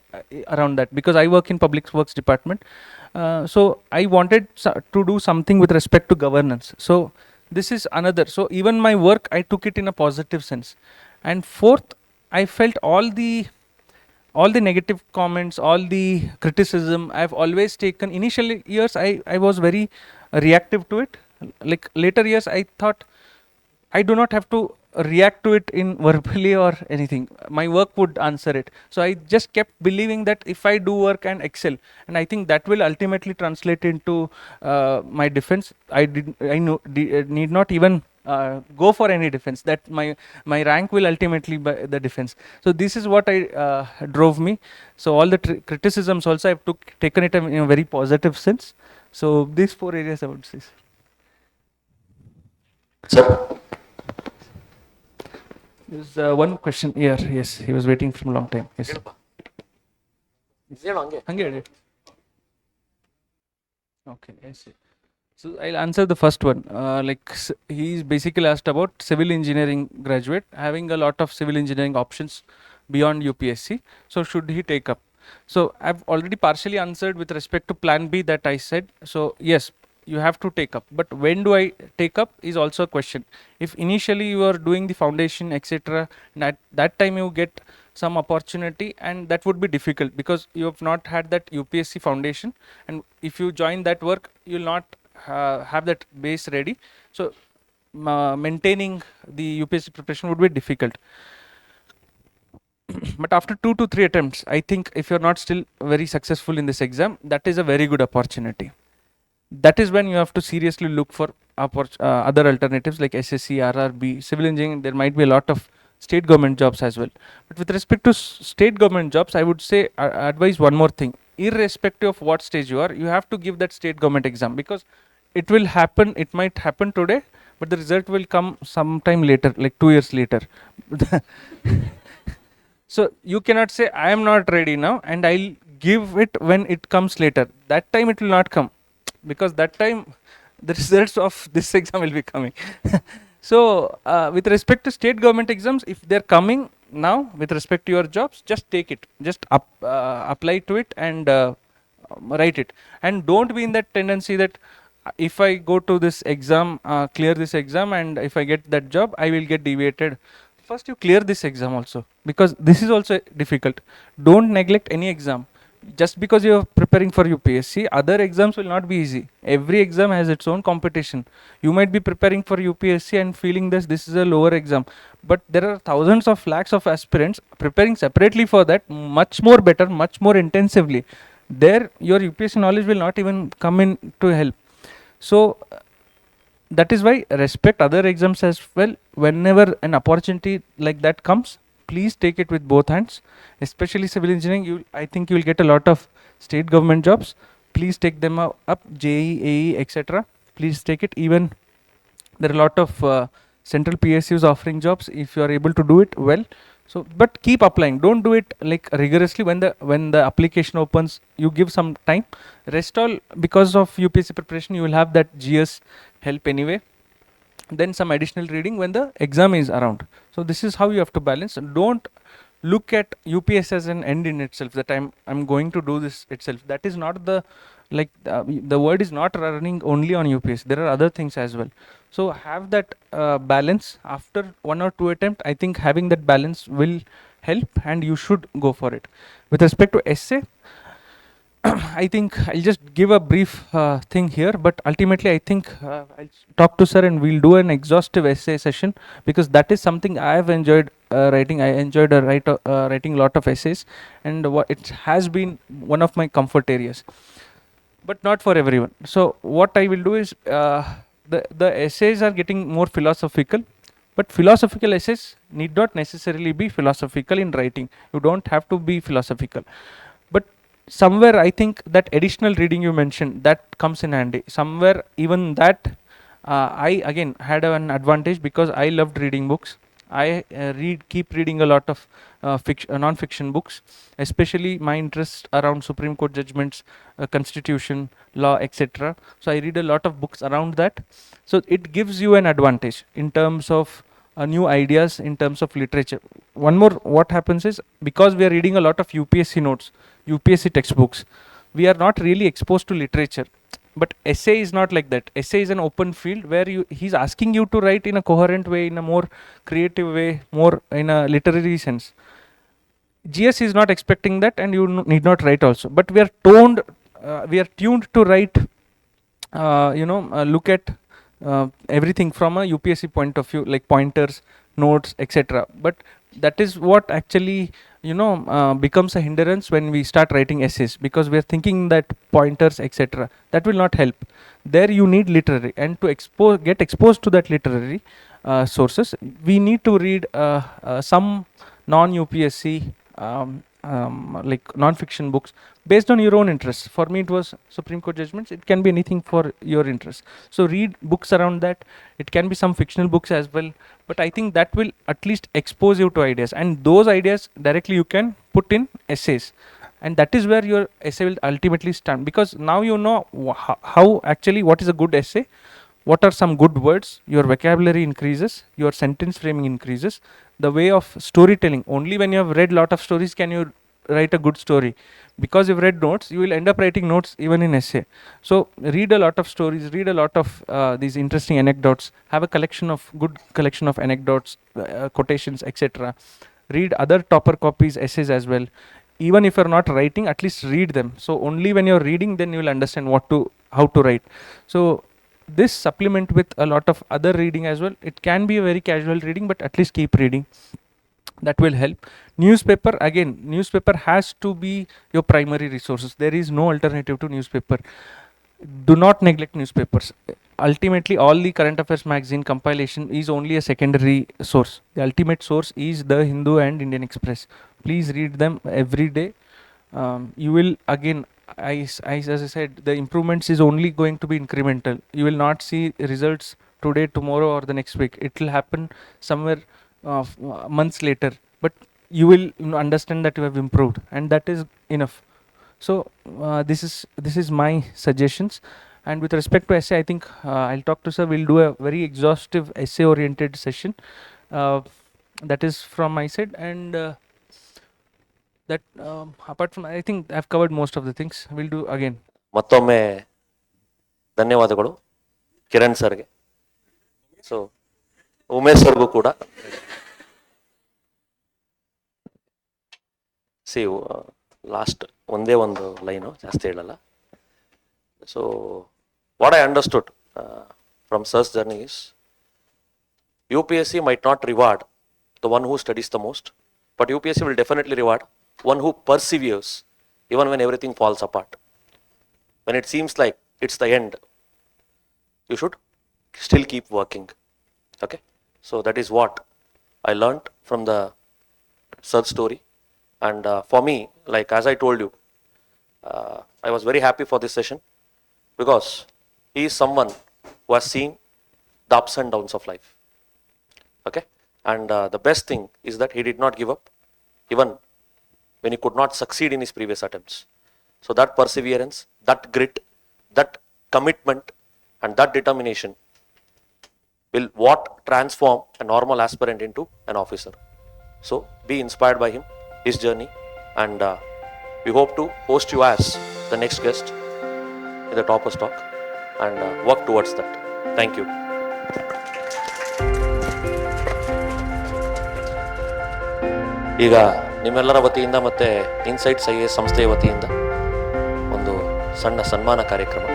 around that, because I work in public works department. So I wanted to do something with respect to governance. So this is another. So even my work, I took it in a positive sense. And fourth, I felt all the negative comments, all the criticism, I've always taken. Initial years, I was very reactive to it. Like later years, I thought I do not have to react to it in verbally or anything. My work would answer it. So I just kept believing that if I do work and excel, and I think that will ultimately translate into my defense. I need not even go for any defense. That my rank will ultimately be the defense. So this is what I drove me. So all the criticisms also I've taken it in a very positive sense. So these 4 areas I would say. There's one question here. Yes, he was waiting from a long time. Yes. ಹಂಗೆ ಹೇಳಿ. Okay, I see. So I'll answer the first one. He's basically asked about civil engineering graduate having a lot of civil engineering options beyond UPSC. So should he take up? So I've already partially answered with respect to plan B that I said. So yes, you have to take up. But when do I take up is also a question. If initially you are doing the foundation, etc., that time you get some opportunity, and that would be difficult because you have not had that UPSC foundation, and if you join that work, you'll not have that base ready. So maintaining the UPSC preparation would be difficult. But after 2 to 3 attempts, I think if you're not still very successful in this exam, that is a very good opportunity. That is when you have to seriously look for other alternatives like SSC, RRB, civil engineering. There might be a lot of state government jobs as well. But with respect to state government jobs, I would say advise one more thing. Irrespective of what stage you are, you have to give that state government exam, because it will happen. It might happen today, but the result will come sometime later, like 2 years later. So you cannot say I am not ready now and I'll give it when it comes later. That time it will not come, because that time the results of this exam will be coming. So with respect to state government exams, if they're coming now with respect to your jobs, just take it, just apply to it and write it, and don't be in that tendency that if I go to this exam, clear this exam, and if I get that job, I will get deviated. First you clear this exam also, because this is also difficult. Don't neglect any exam. Just because you are preparing for UPSC, other exams will not be easy. Every exam has its own competition. You might be preparing for UPSC and feeling this is a lower exam, but there are thousands of lakhs of aspirants preparing separately for that, much more better, much more intensively. There your UPSC knowledge will not even come in to help. So that is why respect other exams as well. Whenever an opportunity like that comes, please take it with both hands. Especially civil engineering, I think you will get a lot of state government jobs. Please take them up. JEE, AE, etc. Please take it. Even there are a lot of central PSUs offering jobs if you are able to do it well. So but keep applying. Don't do it like rigorously. When the application opens, you give some time. Rest all, because of UPSC preparation, you will have that GS help anyway, then some additional reading when the exam is around. So this is how you have to balance. Don't look at UPS as an end in itself, that I'm going to do this itself. That is not the word is not running only on UPS. There are other things as well. So have that balance. After 1 or 2 attempts, I think having that balance will help, and you should go for it. With respect to essay, I think I'll just give a brief thing here, but ultimately I think I'll talk to sir and we'll do an exhaustive essay session, because that is something I have enjoyed writing. I enjoyed writing a lot of essays, and it has been one of my comfort areas, but not for everyone. So what I will do is the essays are getting more philosophical, but philosophical essays need not necessarily be philosophical in writing. You don't have to be philosophical, but somewhere I think that additional reading you mentioned, that comes in handy. Somewhere even that I again had an advantage, because I loved reading books. I keep reading a lot of non-fiction books, especially my interest around Supreme Court judgments, constitution, law, etc. So I read a lot of books around that. So it gives you an advantage in terms of new ideas, in terms of literature. One more, what happens is, because we are reading a lot of UPSC notes, UPSC textbooks, we are not really exposed to literature. But essay is not like that. Essay is an open field where he's asking you to write in a coherent way, in a more creative way, more in a literary sense. GS is not expecting that, and you need not write also. But we are tuned to write, look at everything from a UPSC point of view, like pointers, notes, etc. But that is what actually becomes a hindrance when we start writing essays, because we are thinking that pointers, etc., that will not help. There you need literary, and to get exposed to that literary sources, we need to read some non-UPSC like non-fiction books based on your own interests. For me, it was Supreme Court judgments. It can be anything for your interest. So read books around that. It can be some fictional books as well, but I think that will at least expose you to ideas, and those ideas directly you can put in essays, and that is where your essay will ultimately stand, because now you know how actually what is a good essay, what are some good words, your vocabulary increases, your sentence framing increases, the way of storytelling. Only when you have read lot of stories can you write a good story. Because you've read notes, you will end up writing notes even in essay. So read a lot of stories, read a lot of these interesting anecdotes, have a good collection of anecdotes, quotations, etc. Read other topper copies essays as well. Even if you're not writing, at least read them. So only when you're reading, then you will understand how to write. So this supplement with a lot of other reading as well. It can be a very casual reading, but at least keep reading. That will help. Newspaper, again, newspaper has to be your primary resources. There is no alternative to newspaper. Do not neglect newspapers. Ultimately, all the current affairs magazine compilation is only a secondary source. The ultimate source is the Hindu and Indian Express. Please read them every day. You will, again, as I said, the improvements is only going to be incremental. You will not see results today, tomorrow, or the next week. It will happen somewhere months later, but you will understand that you have improved, and that is enough. So this is my suggestions. And with respect to essay, I think I'll talk to sir. We'll do a very exhaustive essay oriented session. That is from my side, and that apart from, I think I've covered most of the things. We'll do again. ಮತ್ತೊಮ್ಮೆ ಧನ್ಯವಾದಗಳು ಕಿರಣ್ ಸರ್ಗೆ. So Umesh ಸರ್ಗೂ ಕೂಡ. C last ಒಂದೇ ಒಂದು line, ಜಾಸ್ತಿ ಹೇಳಲ್ಲ. So what I understood from sir's journey is UPSC might not reward the one who studies the most, but UPSC will definitely reward one who perseveres even when everything falls apart. When it seems like it's the end, you should still keep working. Okay? So that is what I learned from the Sir's story. And for me, like as I told you, I was very happy for this session because he is someone who has seen the ups and downs of life. Okay? And the best thing is that he did not give up even when he could not succeed in his previous attempts. So that perseverance, that grit, that commitment, and that determination will what transform a normal aspirant into an officer. So be inspired by him, his journey, and we hope to host you as the next guest in the Toppers Talk and work towards that. Thank you. ಈಗ ನಿಮ್ಮೆಲ್ಲರ ವತಿಯಿಂದ ಮತ್ತು insights IAS ಸಂಸ್ಥೆಯ ವತಿಯಿಂದ ಒಂದು ಸಣ್ಣ ಸನ್ಮಾನ ಕಾರ್ಯಕ್ರಮ.